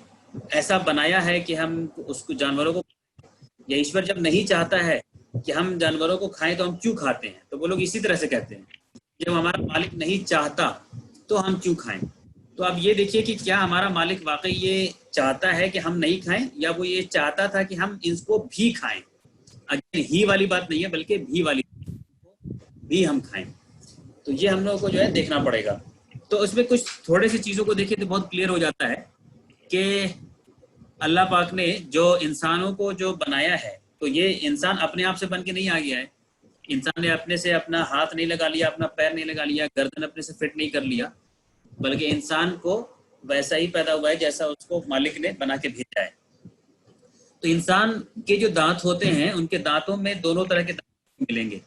ऐसा बनाया है कि हम उसको जानवरों को, या ईश्वर जब नहीं चाहता है कि हम जानवरों को खाएं तो हम क्यों खाते हैं। तो वो लोग इसी तरह से कहते हैं, जब हमारा मालिक नहीं चाहता तो हम क्यों खाएं। तो अब ये देखिए कि क्या हमारा मालिक वाकई ये चाहता है कि हम नहीं खाएं, या वो ये चाहता था कि हम इसको भी खाएं। अगेन ही वाली बात नहीं है, बल्कि भी वाली भी हम खाएं। तो ये हम लोगों को जो है देखना पड़ेगा। तो उसमें कुछ थोड़े सी चीज़ों को देखिए तो बहुत क्लियर हो जाता है कि अल्लाह पाक ने जो इंसानों को जो बनाया है, तो ये इंसान अपने आप से बन के नहीं आ गया है। इंसान ने अपने से अपना हाथ नहीं लगा लिया, अपना पैर नहीं लगा लिया, गर्दन अपने से फिट नहीं कर लिया, बल्कि इंसान को वैसा ही पैदा हुआ है जैसा उसको मालिक ने बना के भेजा है। तो इंसान के जो दांत होते हैं, उनके दांतों में दोनों तरह के दांत मिलेंगे।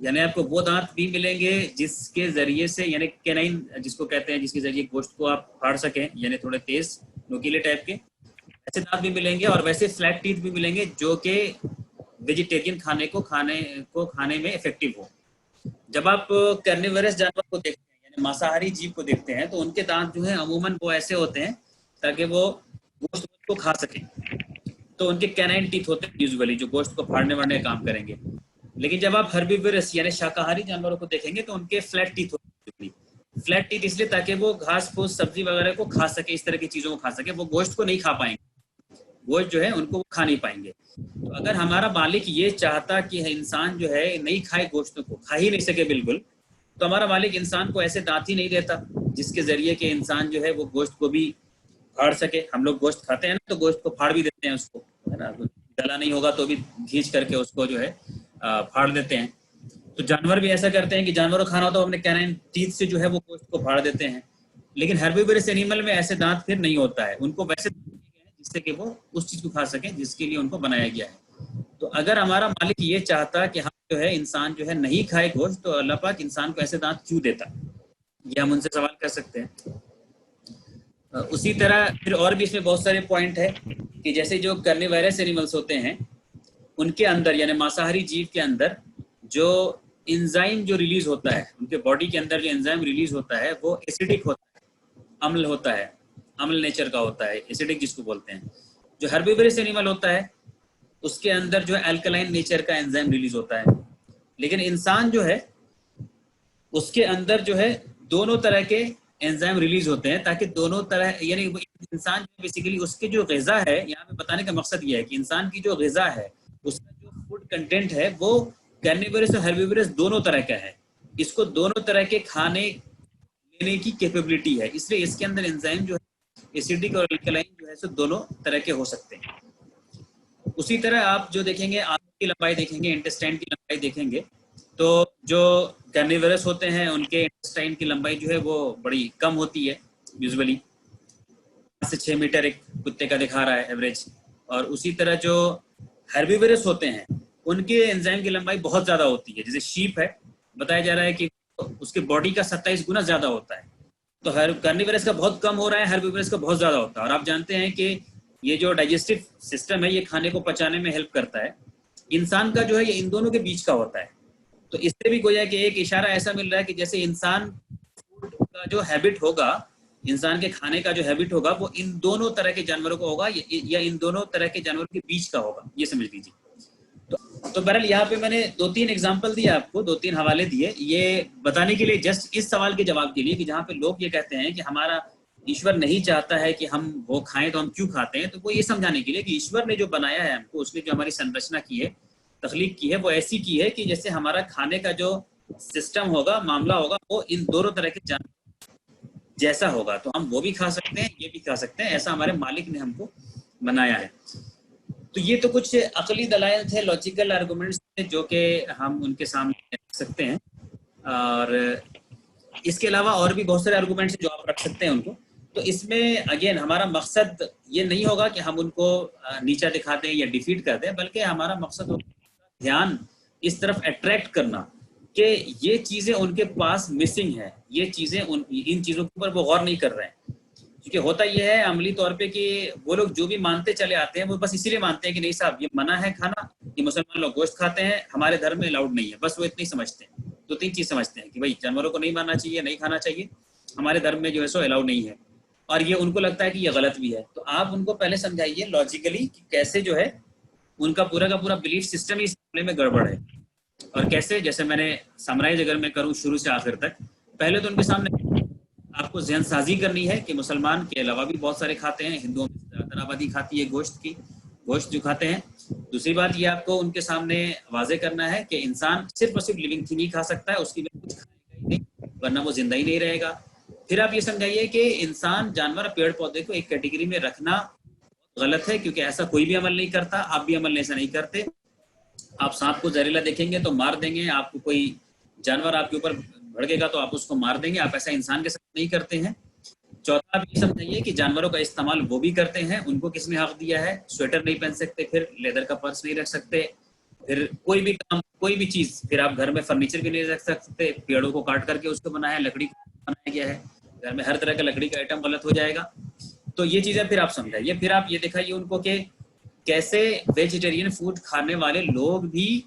यानी आपको वो दांत भी मिलेंगे जिसके जरिए से, यानी कैनाइन जिसको कहते हैं, जिसके जरिए गोश्त को आप फाड़ सकें, यानी थोड़े तेज नुकीले टाइप के, ऐसे दांत भी मिलेंगे। और वैसे फ्लैट टीथ भी मिलेंगे जो कि वेजिटेरियन खाने में इफेक्टिव हो। जब आप कार्निवरस जानवर को देखते हैं, यानी मांसाहारी जीव को देखते हैं, तो उनके दांत जो है अमूमन वो ऐसे होते हैं ताकि वो गोश्त को खा सकें। तो उनके कैनाइन टीथ होते हैं यूजुअली, जो गोश्त को फाड़ने वाड़ने का काम करेंगे। लेकिन जब आप हर्बीवरस यानी शाकाहारी जानवरों को देखेंगे तो उनके फ्लैट टीथ होते हैं। फ्लैट टीथ इसलिए ताकि वो घास फूस सब्जी वगैरह को खा सके, इस तरह की चीजों को खा सके। वो गोश्त को नहीं खा पाएंगे, गोश्त जो है उनको वो खा नहीं पाएंगे। तो अगर हमारा मालिक ये चाहता कि इंसान जो है नहीं खाए, गोश्त को खा ही नहीं सके बिल्कुल, तो हमारा मालिक इंसान को ऐसे दांत ही नहीं देता जिसके जरिए कि इंसान जो है वो गोश्त को भी फाड़ सके। हम लोग गोश्त खाते हैं ना, तो गोश्त को फाड़ भी देते हैं उसको, है ना, गला नहीं होगा तो भी खींच करके उसको जो है फाड़ देते हैं। तो जानवर भी ऐसा करते हैं कि जानवरों खाना हो तो अपने कैनाइन टीथ से जो है वो गोश्त को फाड़ देते हैं। लेकिन हर्बीवरस एनिमल में ऐसे दांत फिर नहीं होता है, उनको वैसे जिससे कि वो उस चीज को खा सके जिसके लिए उनको बनाया गया है। तो अगर हमारा मालिक ये चाहता कि हम जो है इंसान जो है नहीं खाए गोश्त, तो अल्लाह पाक इंसान को ऐसे दांत क्यों देता, ये हम उनसे सवाल कर सकते हैं। उसी तरह फिर और भी इसमें बहुत सारे पॉइंट है कि जैसे जो कार्निवरस एनिमल्स होते हैं उनके अंदर, यानी मांसाहारी जीव के अंदर जो एंजाइम जो रिलीज होता है, उनके बॉडी के अंदर जो एंजाइम रिलीज होता है वो एसिडिक होता है, अम्ल होता है, अम्ल नेचर का होता है, एसिडिक जिसको बोलते हैं। जो हर्बीवरस एनिमल होता है उसके अंदर जो है अल्कलाइन नेचर का एंजाइम रिलीज होता है। लेकिन इंसान जो है उसके अंदर जो है दोनों तरह के एंजाइम रिलीज होते हैं, ताकि दोनों तरह, यानी इंसान बेसिकली उसके जो ग़िज़ा है, यहाँ पे बताने का मकसद ये है कि इंसान की जो ग़िज़ा है उसका जो फूड कंटेंट है वो कार्निवरस और हर्बीवरस दोनों तरह का है। इसको दोनों तरह के खाने लेने की कैपेबिलिटी है, इसलिए इसके अंदर एंजाइम जो है एसिडिक और अल्कलाइन जो है सो दोनों तरह के हो सकते हैं। उसी तरह आप जो देखेंगे आंतों की लंबाई देखेंगे, इंटेस्टाइन की लंबाई देखेंगे, तो जो कार्निवरस होते हैं उनके इंटेस्टाइन की लंबाई जो है वो बड़ी कम होती है, यूजुअली 5 से 6 मीटर एक कुत्ते का दिखा रहा है एवरेज। और उसी तरह जो हर्बीवरस होते हैं उनके एंजाइम की लंबाई बहुत ज्यादा होती है। जैसे शीप है, बताया जा रहा है कि उसके बॉडी का 27 गुना ज्यादा होता है। तो कार्निवरस का बहुत कम हो रहा है, हर्बीवरस का बहुत ज्यादा होता है। और आप जानते हैं कि ये जो डाइजेस्टिव सिस्टम है ये खाने को पचाने में हेल्प करता है। इंसान का जो है ये इन दोनों के बीच का होता है। तो इससे भी गोया कि एक इशारा ऐसा मिल रहा है कि जैसे इंसान फूड का जो हैबिट होगा इंसान के खाने का जो हैबिट होगा वो इन दोनों तरह के जानवरों को होगा या इन दोनों तरह के जानवरों के बीच का होगा, ये समझ लीजिए। तो बहरहाल यहाँ पे मैंने 2-3 एग्जाम्पल दिए आपको, 2-3 हवाले दिए, ये बताने के लिए, जस्ट इस सवाल के जवाब के लिए कि जहाँ पे लोग ये कहते हैं कि हमारा ईश्वर नहीं चाहता है कि हम वो खाएं तो हम क्यों खाते हैं, तो वो ये समझाने के लिए कि ईश्वर ने जो बनाया है हमको, उसने जो हमारी संरचना की है, तख्लीक की है, वो ऐसी की है कि जैसे हमारा खाने का जो सिस्टम होगा, मामला होगा, वो इन दोनों तरह के जानवर जैसा होगा। तो हम वो भी खा सकते हैं, ये भी खा सकते हैं, ऐसा हमारे मालिक ने हमको बनाया है। तो ये तो कुछ अकली दलाइल थे, लॉजिकल आर्गुमेंट्स थे, जो कि हम उनके सामने रख सकते हैं। और इसके अलावा और भी बहुत सारे आर्गुमेंट्स जो आप रख सकते हैं उनको। तो इसमें अगेन हमारा मकसद ये नहीं होगा कि हम उनको नीचा दिखाते हैं या डिफीट करते हैं, बल्कि हमारा मकसद होगा ध्यान इस तरफ अट्रैक्ट करना कि ये चीज़ें उनके पास मिसिंग है, ये चीज़ें इन चीज़ों के ऊपर वो गौर नहीं कर रहे हैं। क्योंकि होता यह है अमली तौर पे कि वो लोग जो भी मानते चले आते हैं वो बस इसीलिए मानते हैं कि नहीं साहब ये मना है खाना, ये मुसलमान लोग गोश्त खाते हैं, हमारे धर्म में अलाउड नहीं है, बस वो इतनी समझते हैं। 2-3 चीज़ समझते हैं कि भाई जानवरों को नहीं मारना चाहिए, नहीं खाना चाहिए, हमारे धर्म में जो है सो अलाउड नहीं है, और ये उनको लगता है कि ये गलत भी है। तो आप उनको पहले समझाइए लॉजिकली कि कैसे जो है उनका पूरा का पूरा बिलीफ सिस्टम ही इस मामले में गड़बड़ है, और कैसे, जैसे मैंने समराइज अगर मैं करूँ शुरू से आखिर तक, पहले तो उनके सामने आपको जहन साजी करनी है कि मुसलमान के अलावा भी बहुत सारे खाते हैं, हिंदुओं में ज़्यादातर आबादी खाती है गोश्त जो खाते हैं। दूसरी बात ये आपको उनके सामने वाजे करना है कि इंसान सिर्फ और सिर्फ लिविंग थिंग ही खा सकता है, उसकी कुछ खाएगा ही नहीं, वरना वो जिंदा ही नहीं रहेगा। फिर आप ये समझाइए कि इंसान, जानवर, पेड़ पौधे को एक कैटेगरी में रखना गलत है, क्योंकि ऐसा कोई भी अमल नहीं करता, आप भी अमल ऐसा नहीं करते। आप सांप को जहरीला देखेंगे तो मार देंगे, आपको कोई जानवर आपके ऊपर भड़केगा तो आप उसको मार देंगे, आप ऐसा इंसान के साथ नहीं करते हैं। चौथा आप ये समझिए कि जानवरों का इस्तेमाल वो भी करते हैं, उनको किसने हक दिया है? स्वेटर नहीं पहन सकते, फिर लेदर का पर्स नहीं रख सकते, फिर कोई भी काम, कोई भी चीज, फिर आप घर में फर्नीचर भी नहीं रख सकते, पेड़ों को काट करके उसको बनाया, लकड़ी बनाया गया है, घर में हर तरह का लकड़ी का आइटम गलत हो जाएगा। तो ये चीजें फिर आप समझाइए। फिर आप ये दिखाइए उनको कि कैसे वेजिटेरियन फूड खाने वाले लोग भी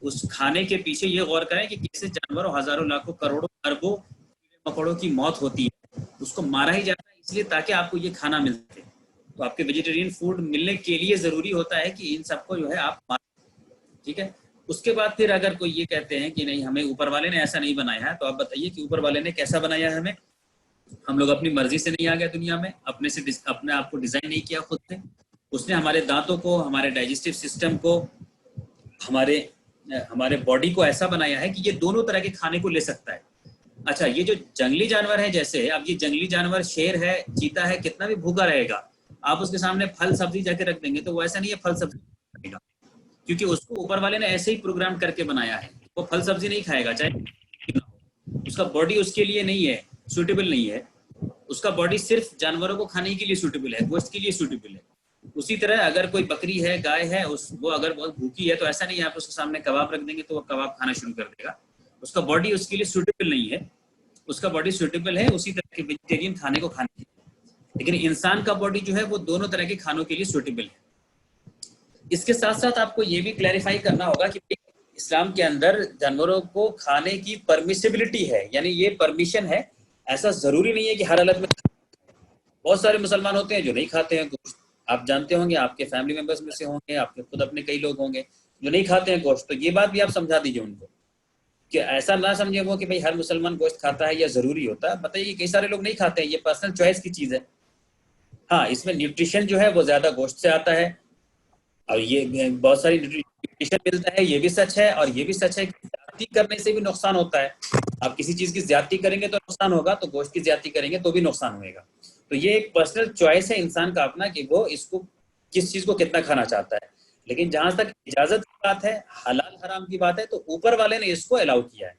उस खाने के पीछे ये गौर करें कि कैसे जानवरों, हजारों, लाखों, करोड़ों, अरबों मकोड़ों की मौत होती है, उसको मारा ही जाता है इसलिए ताकि आपको ये खाना मिल सके। तो आपके वेजिटेरियन फूड मिलने के लिए जरूरी होता है कि इन सबको जो है आप मारें, ठीक है। उसके बाद फिर अगर कोई ये कहते हैं कि नहीं हमें ऊपर वाले ने ऐसा नहीं बनाया है, तो आप बताइए कि ऊपर वाले ने कैसा बनाया है हमें? हम लोग अपनी मर्जी से नहीं आ गए दुनिया में, अपने आप को डिजाइन नहीं किया खुद से। उसने हमारे दांतों को, हमारे डाइजेस्टिव सिस्टम को, हमारे बॉडी को ऐसा बनाया है कि ये दोनों तरह के खाने को ले सकता है। अच्छा, ये जो जंगली जानवर है, जैसे अब ये जंगली जानवर शेर है, चीता है, कितना भी भूखा रहेगा, आप उसके सामने फल सब्जी जाके रख देंगे तो वो ऐसा नहीं है फल सब्जी खाएगा, क्योंकि उसको ऊपर वाले ने ऐसे ही प्रोग्राम करके बनाया है। वो फल सब्जी नहीं खाएगा, चाहे उसका बॉडी उसके लिए नहीं है, सूटेबल नहीं है। उसका बॉडी सिर्फ जानवरों को खाने के लिए सूटेबल है, गोश्त के लिए सूटेबल है। उसी तरह अगर कोई बकरी है, गाय है, वो अगर बहुत भूखी है तो ऐसा नहीं है आप उसके सामने कबाब रख देंगे तो वो कबाब खाना शुरू कर देगा। उसका बॉडी उसके लिए सूटेबल नहीं है, उसका बॉडी सूटेबल है उसी तरह के वेजिटेरियन खाने को खाने के लिए। लेकिन इंसान का बॉडी जो है वो दोनों तरह के खानों के लिए सूटेबल है। इसके साथ साथ आपको ये भी क्लैरिफाई करना होगा कि इस्लाम के अंदर जानवरों को खाने की परमिसिबिलिटी है, यानी ये परमिशन है, ऐसा जरूरी नहीं है कि हर हालत में। बहुत सारे मुसलमान होते हैं जो नहीं खाते हैं गोश्त, आप जानते होंगे, आपके फैमिली मेंबर्स में से होंगे, आपके खुद अपने कई लोग होंगे जो नहीं खाते हैं गोश्त। तो ये बात भी आप समझा दीजिए उनको कि ऐसा ना समझे वो कि भाई हर मुसलमान गोश्त खाता है या जरूरी होता है। बताइए कई सारे लोग नहीं खाते हैं, ये पर्सनल चॉइस की चीज है। हाँ, इसमें न्यूट्रिशन जो है वो ज्यादा गोश्त से आता है, और ये बहुत सारी न्यूट्रिशन मिलता है, ये भी सच है। और ये भी सच है कि ज्यादती करने से भी नुकसान होता है। आप किसी चीज की ज्यादती करेंगे तो नुकसान होगा, तो गोश्त की ज्यादती करेंगे तो भी नुकसान होगा। तो ये एक पर्सनल चॉइस है इंसान का अपना कि वो इसको किस चीज को कितना खाना चाहता है। लेकिन जहां तक इजाजत की बात है, हलाल हराम की बात है, तो ऊपर वाले ने इसको अलाउ किया है।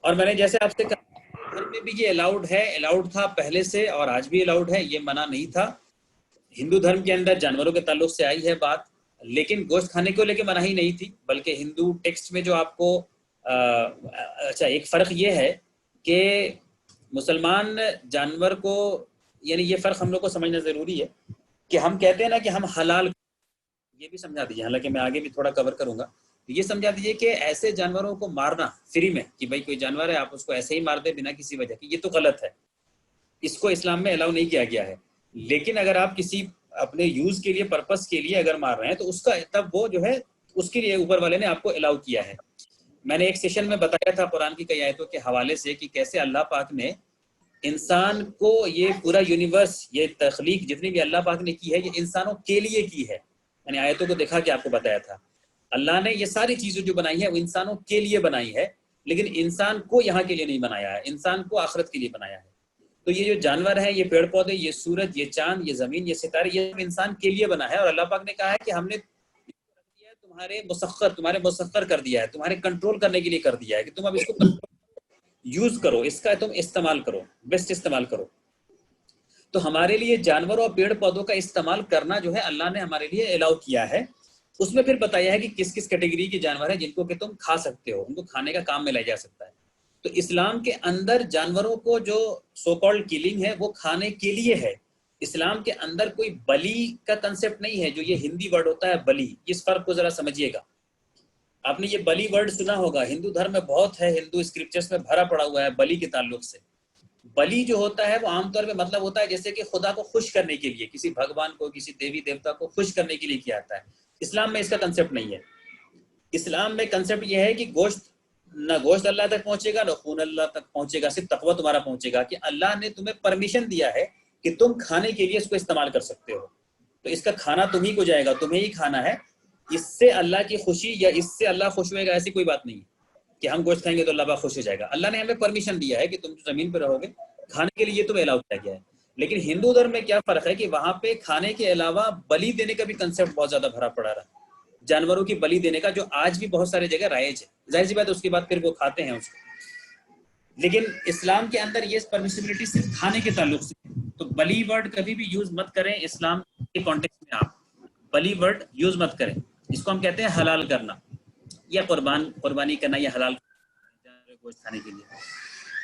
और मैंने जैसे आपसे कहा, घर में भी ये अलाउड है, अलाउड था पहले से और आज भी अलाउड है, ये मना नहीं था। हिंदू धर्म के अंदर जानवरों के ताल्लुक से आई है बात, लेकिन गोश्त खाने को लेकर मनाही नहीं थी, बल्कि हिंदू टेक्स्ट में जो आपको अच्छा, एक फर्क ये है कि मुसलमान जानवर को, यानी ये फर्क हम लोग को समझना जरूरी है कि हम कहते हैं ना कि हम हलाल, ये भी समझा दीजिए, हालांकि मैं आगे भी थोड़ा कवर करूंगा। तो ये समझा दीजिए कि ऐसे जानवरों को मारना फ्री में, कि भाई कोई जानवर है आप उसको ऐसे ही मार दे बिना किसी वजह की, ये तो गलत है। इसको इस्लाम में अलाउ नहीं किया गया है। लेकिन अगर आप किसी अपने यूज के लिए, पर्पस के लिए अगर मार रहे हैं तो उसका तब वो जो है उसके लिए ऊपर वाले ने आपको अलाउ किया है। मैंने एक सेशन में बताया था कुरान की कई आयतों के हवाले से कि कैसे अल्लाह पाक ने इंसान को, ये पूरा यूनिवर्स, ये तख्लीक जितनी भी अल्लाह पाक ने की है, ये इंसानों के लिए की है। मैंने आयतों को देखा कि आपको बताया था, अल्लाह ने ये सारी चीजें जो बनाई है वो इंसानों के लिए बनाई है, लेकिन इंसान को यहाँ के लिए नहीं बनाया है, इंसान को आखिरत के लिए बनाया है। तो ये जो जानवर है, ये पेड़ पौधे, ये सूरज, ये चांद, ये जमीन, ये सितारे, ये इंसान के लिए बना है। और अल्लाह पाक ने कहा है कि हमने तुम्हारे मुसख्खर कर दिया है, तुम्हारे कंट्रोल करने के लिए कर दिया है, कि तुम अब इसको यूज करो, इसका तुम इस्तेमाल करो, बेस्ट इस्तेमाल करो। तो हमारे लिए जानवरों और पेड़ पौधों का इस्तेमाल करना जो है अल्लाह ने हमारे लिए अलाउ किया है। उसमें फिर बताया है कि किस किस कैटेगरी के जानवर हैं जिनको कि तुम खा सकते हो, उनको खाने का काम में लाया जा सकता है। तो इस्लाम के अंदर जानवरों को जो सो कॉल्ड किलिंग है वो खाने के लिए है। इस्लाम के अंदर कोई बलि का कंसेप्ट नहीं है, जो ये हिंदी वर्ड होता है बलि, इस फर्क को जरा समझिएगा। आपने ये बलि वर्ड सुना होगा, हिंदू धर्म में बहुत है, हिंदू स्क्रिप्चर्स में भरा पड़ा हुआ है बलि के ताल्लुक से। बलि जो होता है वो आमतौर पे मतलब होता है जैसे कि खुदा को खुश करने के लिए, किसी भगवान को, किसी देवी देवता को खुश करने के लिए किया जाता है। इस्लाम में इसका कंसेप्ट नहीं है। इस्लाम में कंसेप्ट यह है कि गोश्त अल्लाह तक पहुंचेगा, न खून अल्लाह तक पहुंचेगा, सिर्फ तकवा तुम्हारा पहुंचेगा, कि अल्लाह ने तुम्हें परमिशन दिया है कि तुम खाने के लिए इसको इस्तेमाल कर सकते हो। तो इसका खाना तुम्ही को जाएगा, तुम्हें ही खाना है। इससे अल्लाह की खुशी या इससे अल्लाह खुश होएगा ऐसी कोई बात नहीं कि हम गोश्त खाएंगे तो अल्लाह खुश हो जाएगा। अल्लाह ने हमें परमिशन दिया है कि तुम जो जमीन पर रहोगे खाने के लिए तुम्हें अलाउ किया गया है। लेकिन हिंदू धर्म में क्या फर्क है कि वहां पे खाने के अलावा बलि देने का भी कंसेप्ट बहुत ज्यादा भरा पड़ा रहा, जानवरों की बलि देने का, जो आज भी बहुत सारी जगह राइज है। जाहिर सी बात है उसके बाद फिर वो खाते हैं उसको। लेकिन इस्लाम के अंदर ये परमिसिबिलिटी सिर्फ खाने के ताल्लुक से। तो बलि वर्ड कभी भी यूज मत करें इस्लाम के कॉन्टेक्स्ट में, आप बलि वर्ड यूज मत करें। इसको हम कहते हैं हलाल करना या कुर्बानी करना या हलाल गोश्त खाने के लिए।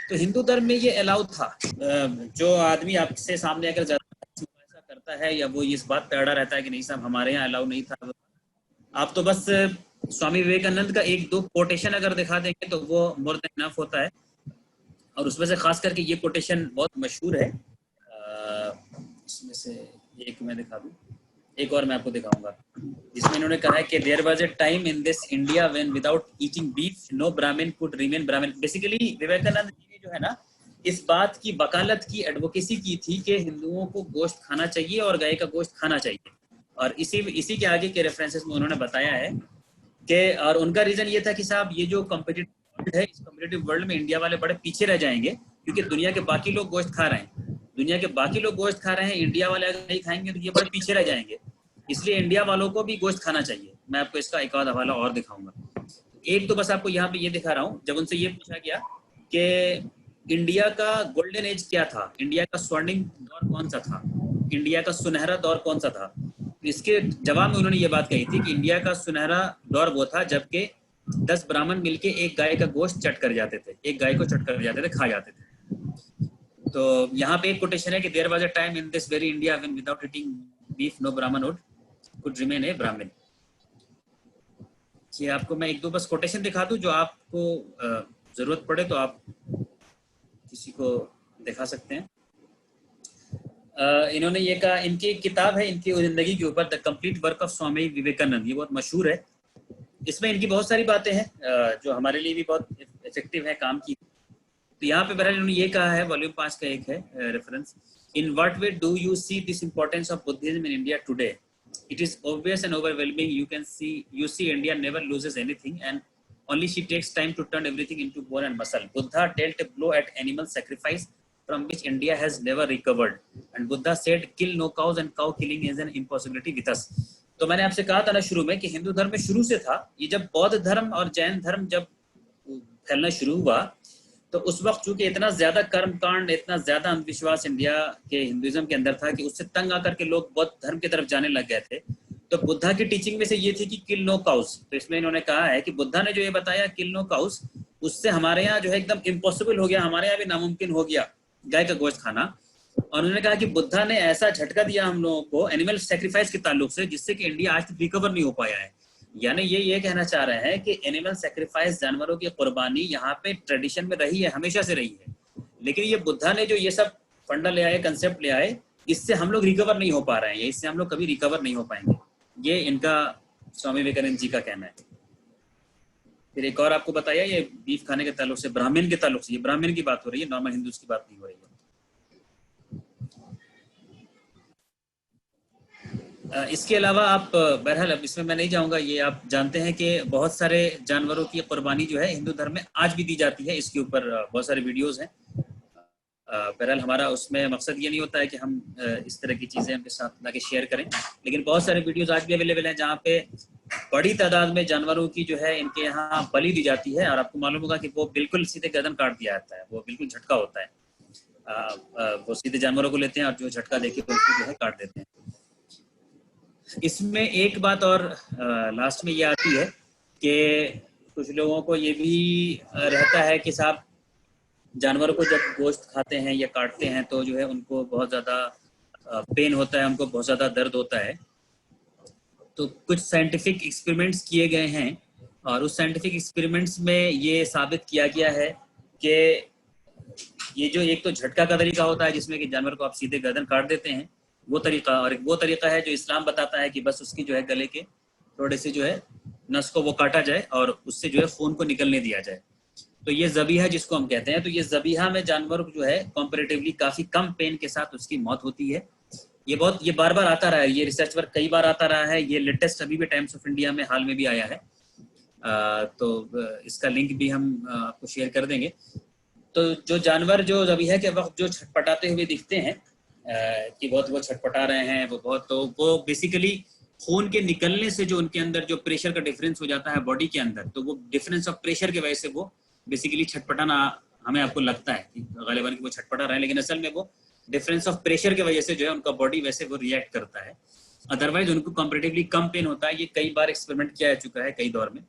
तो हिंदू धर्म में ये अलाउ था। जो आदमी आपसे सामने अगर ऐसा करता है या वो इस बात पे अड़ा रहता है कि नहीं साहब हमारे यहाँ अलाउ नहीं था, आप तो बस स्वामी विवेकानंद का एक दो कोटेशन अगर दिखा देंगे तो वो मोर देन इनफ होता है। और उसमें से खास करके ये कोटेशन बहुत मशहूर है। इसमें से एक मैं दिखा दूं, एक और मैं आपको दिखाऊंगा, जिसमें इन्होंने कहा है कि there was a time in this India when without eating beef no Brahmin could remain Brahmin. Basically Vivekananda ji ने जो है ना इस बात की वकालत की, एडवोकेसी की थी कि हिंदुओं को गोश्त खाना चाहिए और गाय का गोश्त खाना चाहिए। और इसी के आगे के रेफरेंसेस में उन्होंने बताया है कि, और उनका रीजन ये था कि साहब ये जो कॉम्पिटिटिव वर्ल्ड है, इस कॉम्पिटिटिव वर्ल्ड में इंडिया वाले बड़े पीछे रह जाएंगे, क्योंकि दुनिया के बाकी लोग गोश्त खा रहे हैं, दुनिया के बाकी लोग गोश्त खा रहे हैं, इंडिया वाले अगर नहीं खाएंगे तो ये बड़े पीछे रह जाएंगे, इसलिए इंडिया वालों को भी गोश्त खाना चाहिए। मैं आपको इसका एक आध हवाला और दिखाऊंगा। एक तो बस आपको यहाँ पे ये दिखा रहा हूँ, जब उनसे ये पूछा गया कि इंडिया का गोल्डन एज क्या था, इंडिया का स्वर्णिम दौर कौन सा था, इंडिया का सुनहरा दौर कौन सा था, इसके जवाब में उन्होंने ये बात कही थी कि इंडिया का सुनहरा दौर वो था जबकि 10 ब्राह्मण मिलके एक गाय का गोश्त चट कर जाते थे, एक गाय को चट कर जाते थे, खा जाते थे। तो यहाँ पे एक कोटेशन है कि there was a time in this very India when without eating beef no Brahmin could remain a Brahmin. ये आपको मैं एक दो बस कोटेशन दिखा दूं, जो आपको जरूरत पड़े तो आप किसी को दिखा सकते हैं। इन्होंने ये कहा, इनकी एक किताब है इनकी जिंदगी के ऊपर, the complete work of Swami Vivekananda, ये बहुत मशहूर है। इसमें इनकी बहुत सारी बातें हैं जो हमारे लिए भी बहुत इफेक्टिव है काम की। तो यहाँ पे बहरहाल इन्होंने ये कहा है, वॉल्यूम 5 का एक है reference, in what way do you see this importance of Buddhism in India today, it is obvious and overwhelming, you see India never loses anything and only she takes time to turn everything into bone and muscle. Buddha dealt a blow at animal sacrifice from which India has never recovered, and Buddha said kill no cows and cow killing is an impossibility with us. तो मैंने आपसे कहा था ना शुरू में कि हिंदू धर्म में शुरू से था ये, जब बौद्ध धर्म और जैन धर्म जब फैलना शुरू हुआ तो उस वक्त चूंकि इतना ज्यादा कर्म कांड, इतना ज्यादा अंधविश्वास इंडिया के हिंदुइज्म के अंदर था कि उससे तंग आकर के लोग बौद्ध धर्म की तरफ जाने लग गए थे। तो बुद्धा की टीचिंग में से ये थी कि किल नो काउस। तो इसमें इन्होंने कहा है कि बुद्धा ने जो ये बताया किल नो काउस, उससे हमारे यहाँ जो है एकदम इम्पॉसिबल हो गया, हमारे यहाँ भी नामुमकिन हो गया गाय का गोश्त खाना। और उन्होंने कहा कि बुद्धा ने ऐसा झटका दिया हम लोगों को एनिमल सेक्रीफाइस के ताल्लुक से, जिससे कि इंडिया आज तक रिकवर नहीं हो पाया है। यानी ये कहना चाह रहे हैं कि एनिमल सेक्रीफाइस, जानवरों की कुर्बानी यहाँ पे ट्रेडिशन में रही है, हमेशा से रही है, लेकिन ये बुद्धा ने जो ये सब फंडा ले आए, कंसेप्ट ले आए, इससे हम लोग रिकवर नहीं हो पा रहे हैं, इससे हम लोग कभी रिकवर नहीं हो पाएंगे। ये इनका स्वामी विवेकानंद जी का कहना है। फिर एक और आपको बताया, ये बीफ खाने के ताल्लुक से, ब्राह्मण के ताल्लुक से, ये ब्राह्मण की बात हो रही है, नॉर्मल हिंदूज की बात नहीं हो रही है। इसके अलावा आप बहरहाल अब इसमें मैं नहीं जाऊंगा, ये आप जानते हैं कि बहुत सारे जानवरों की कुर्बानी जो है हिंदू धर्म में आज भी दी जाती है। इसके ऊपर बहुत सारे वीडियोस हैं। बहरहाल हमारा उसमें मकसद ये नहीं होता है कि हम इस तरह की चीज़ें उनके साथ लाके शेयर करें, लेकिन बहुत सारे वीडियोस आज भी अवेलेबल हैं जहाँ पे बड़ी तादाद में जानवरों की जो है इनके यहाँ बलि दी जाती है। और आपको मालूम होगा कि वो बिल्कुल सीधे गर्दन काट दिया जाता है, वो बिल्कुल झटका होता है। वो सीधे जानवरों को लेते हैं और जो झटका देके उनको जो है काट देते हैं। इसमें एक बात और लास्ट में ये आती है कि कुछ लोगों को ये भी रहता है कि साहब जानवरों को जब गोश्त खाते हैं या काटते हैं तो जो है उनको बहुत ज़्यादा पेन होता है, उनको बहुत ज़्यादा दर्द होता है। तो कुछ साइंटिफिक एक्सपेरिमेंट्स किए गए हैं और उस साइंटिफिक एक्सपेरिमेंट्स में ये साबित किया गया है कि ये जो एक तो झटका का तरीका होता है जिसमें कि जानवर को आप सीधे गर्दन काट देते हैं, वो तरीका, और वो तरीका है जो इस्लाम बताता है कि बस उसकी जो है गले के थोड़े से जो है नस को वो काटा जाए और उससे जो है खून को निकलने दिया जाए। तो ये ज़बीहा जिसको हम कहते हैं, तो ये ज़बीहा में जानवर जो है कंपैरेटिवली काफ़ी कम पेन के साथ उसकी मौत होती है। ये बार बार आता रहा है, ये रिसर्च वर्क कई बार आता रहा है। ये लेटेस्ट अभी भी टाइम्स ऑफ इंडिया में हाल में भी आया है, तो इसका लिंक भी हम आपको शेयर कर देंगे। तो जो जानवर जो ज़बीहा के वक्त जो छटपटाते हुए दिखते हैं कि बहुत वो छटपटा रहे हैं, वो बहुत, तो वो बेसिकली खून के निकलने से जो उनके अंदर जो प्रेशर का डिफरेंस हो जाता है बॉडी के अंदर, तो वो डिफरेंस ऑफ प्रेशर की वजह से वो बेसिकली छटपटाना हमें आपको लगता है कि गालिबन वो छटपटा रहा है, लेकिन असल में वो डिफरेंस ऑफ प्रेशर की वजह से जो है उनका बॉडी वैसे वो रिएक्ट करता है। अदरवाइज उनको कंपैरेटिवली कम पेन होता है। ये कई बार एक्सपेरिमेंट किया जा चुका है कई दौर में,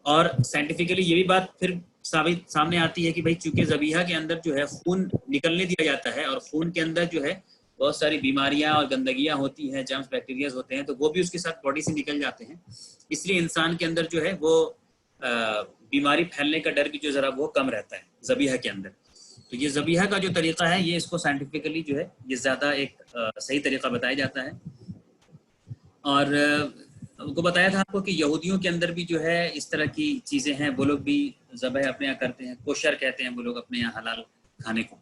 और साइंटिफिकली ये भी बात फिर सामने आती है कि भाई चूंकि ज़बीहा के अंदर जो है खून निकलने दिया जाता है और खून के अंदर जो है बहुत सारी बीमारियां और गंदगियां होती हैं, जर्म्स बैक्टीरिया होते हैं, तो वो भी उसके साथ बॉडी से निकल जाते हैं। इसलिए इंसान के अंदर जो है वो बीमारी फैलने का डर भी जो जरा वो कम रहता है ज़बीहा के अंदर। तो ये ज़बीहा का जो तरीका है, ये इसको साइंटिफिकली जो है ये ज़्यादा एक सही तरीका बताया जाता है। और उनको बताया था आपको कि यहूदियों के अंदर भी जो है इस तरह की चीज़ें हैं, वो लोग भी ज़बह अपने यहाँ करते हैं, कोशर कहते हैं वो लोग अपने यहाँ हलाल खाने को।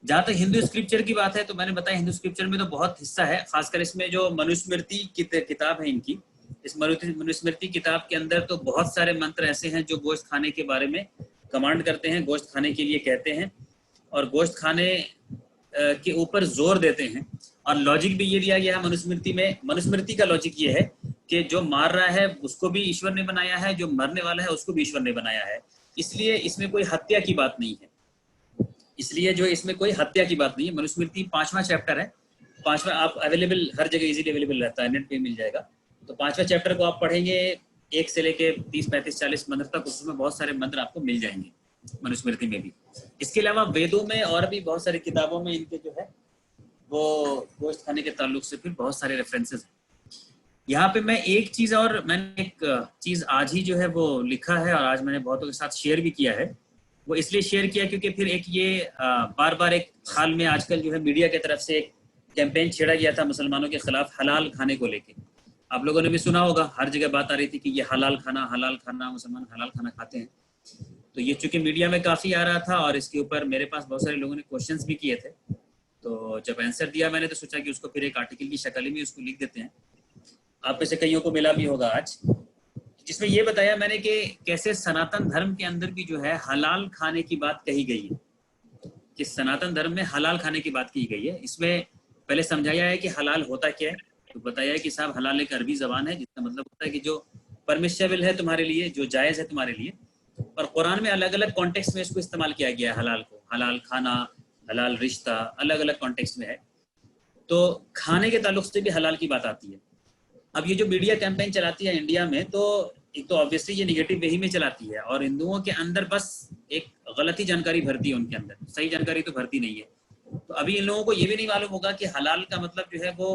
जहाँ तक हिंदू स्क्रिप्चर की बात है, तो मैंने बताया हिंदू स्क्रिप्चर में तो बहुत हिस्सा है, खासकर इसमें जो मनुस्मृति की किताब है इनकी, इस मनुस्मृति किताब के अंदर तो बहुत सारे मंत्र ऐसे हैं जो गोश्त खाने के बारे में कमांड करते हैं, गोश्त खाने के लिए कहते हैं और गोश्त खाने के ऊपर जोर देते हैं। और लॉजिक भी ये दिया गया है मनुस्मृति में। मनुस्मृति का लॉजिक ये है कि जो मार रहा है उसको भी ईश्वर ने बनाया है, जो मरने वाला है उसको भी ईश्वर ने बनाया है, इसलिए इसमें कोई हत्या की बात नहीं है। इसलिए जो इसमें कोई हत्या की बात नहीं है। मनुस्मृति 5वां चैप्टर है, 5वां आप अवेलेबल हर जगह इजीली अवेलेबल रहता है, नेट पे मिल जाएगा। तो 5वां चैप्टर को आप पढ़ेंगे 1 से लेके 30, 35, 40 मंत्र तक, उसमें बहुत सारे मंत्र आपको मिल जाएंगे मनुस्मृति में भी। इसके अलावा वेदों में और भी बहुत सारी किताबों में इनके जो है वो गोश्त खाने के ताल्लुक से फिर बहुत सारे रेफरेंसेस हैं। यहाँ पे मैं एक चीज़, और मैंने एक चीज़ आज ही जो है वो लिखा है और आज मैंने बहुतों के साथ शेयर भी किया है। वो इसलिए शेयर किया क्योंकि फिर एक ये बार बार एक हाल में आजकल जो है मीडिया की तरफ से एक कैंपेन छेड़ा गया था मुसलमानों के खिलाफ हलाल खाने को लेके। आप लोगों ने भी सुना होगा, हर जगह बात आ रही थी कि ये हलाल खाना, मुसलमान हलाल खाना खाते हैं। तो ये चूंकि मीडिया में काफ़ी आ रहा था और इसके ऊपर मेरे पास बहुत सारे लोगों ने क्वेश्चंस भी किए थे, तो जब आंसर दिया मैंने तो सोचा कि उसको फिर एक आर्टिकल की शक्ल में उसको लिख देते हैं। आप में से कईयों को मिला भी होगा आज, जिसमें ये बताया मैंने कि कैसे सनातन धर्म के अंदर भी जो है हलाल खाने की बात कही गई है, कि सनातन धर्म में हलाल खाने की बात की गई है। इसमें पहले समझाया है कि हलाल होता क्या है, तो बताया है कि साहब हलाल एक अरबी ज़बान है जिसका मतलब होता है कि जो परमिशेबल है तुम्हारे लिए, जो जायज़ है तुम्हारे लिए। और कुरान में अलग अलग कॉन्टेक्स्ट में इसको इस्तेमाल किया गया है हलाल को, हलाल खाना, हलाल रिश्ता, अलग अलग कॉन्टेक्स्ट में है। तो खाने के ताल्लुक से भी हलाल की बात आती है। अब ये जो मीडिया कैंपेन चलाती है इंडिया में, तो एक तो ऑब्वियसली ये निगेटिव वे ही में चलाती है और हिंदुओं के अंदर बस एक गलती जानकारी भरती है, उनके अंदर सही जानकारी तो भरती नहीं है। तो अभी इन लोगों को ये भी नहीं मालूम होगा कि हलाल का मतलब जो है वो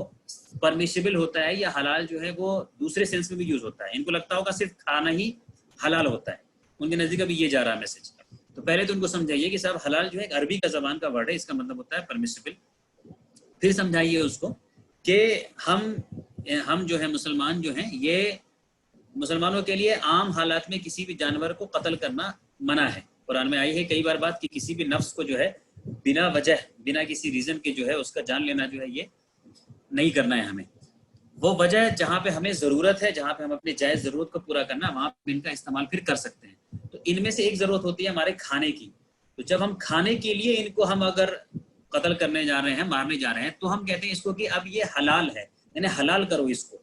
परमिशेबल होता है या हलाल जो है वो दूसरे सेंस में भी यूज होता है। इनको लगता होगा सिर्फ खाना ही हलाल होता है, उनके नजदीक अभी ये जा रहा है मैसेज। तो पहले तो उनको समझाइए कि साहब हलाल जो है एक अरबी का ज़बान का वर्ड है, इसका मतलब होता है परमिसिबल। फिर समझाइए उसको कि हम जो है मुसलमान जो हैं, ये मुसलमानों के लिए आम हालात में किसी भी जानवर को कत्ल करना मना है। कुरान में आई है कई बार बात कि किसी भी नफ्स को जो है बिना वजह, बिना किसी रीज़न के जो है उसका जान लेना जो है ये नहीं करना है हमें। वो वजह जहाँ पे हमें ज़रूरत है, जहाँ पे हम अपनी जायज़ ज़रूरत को पूरा करना, वहाँ पे इनका इस्तेमाल फिर कर सकते हैं। तो इनमें से एक ज़रूरत होती है हमारे खाने की। तो जब हम खाने के लिए इनको हम अगर कत्ल करने जा रहे हैं, मारने जा रहे हैं, तो हम कहते हैं इसको कि अब ये हलाल है, यानी हलाल करो इसको।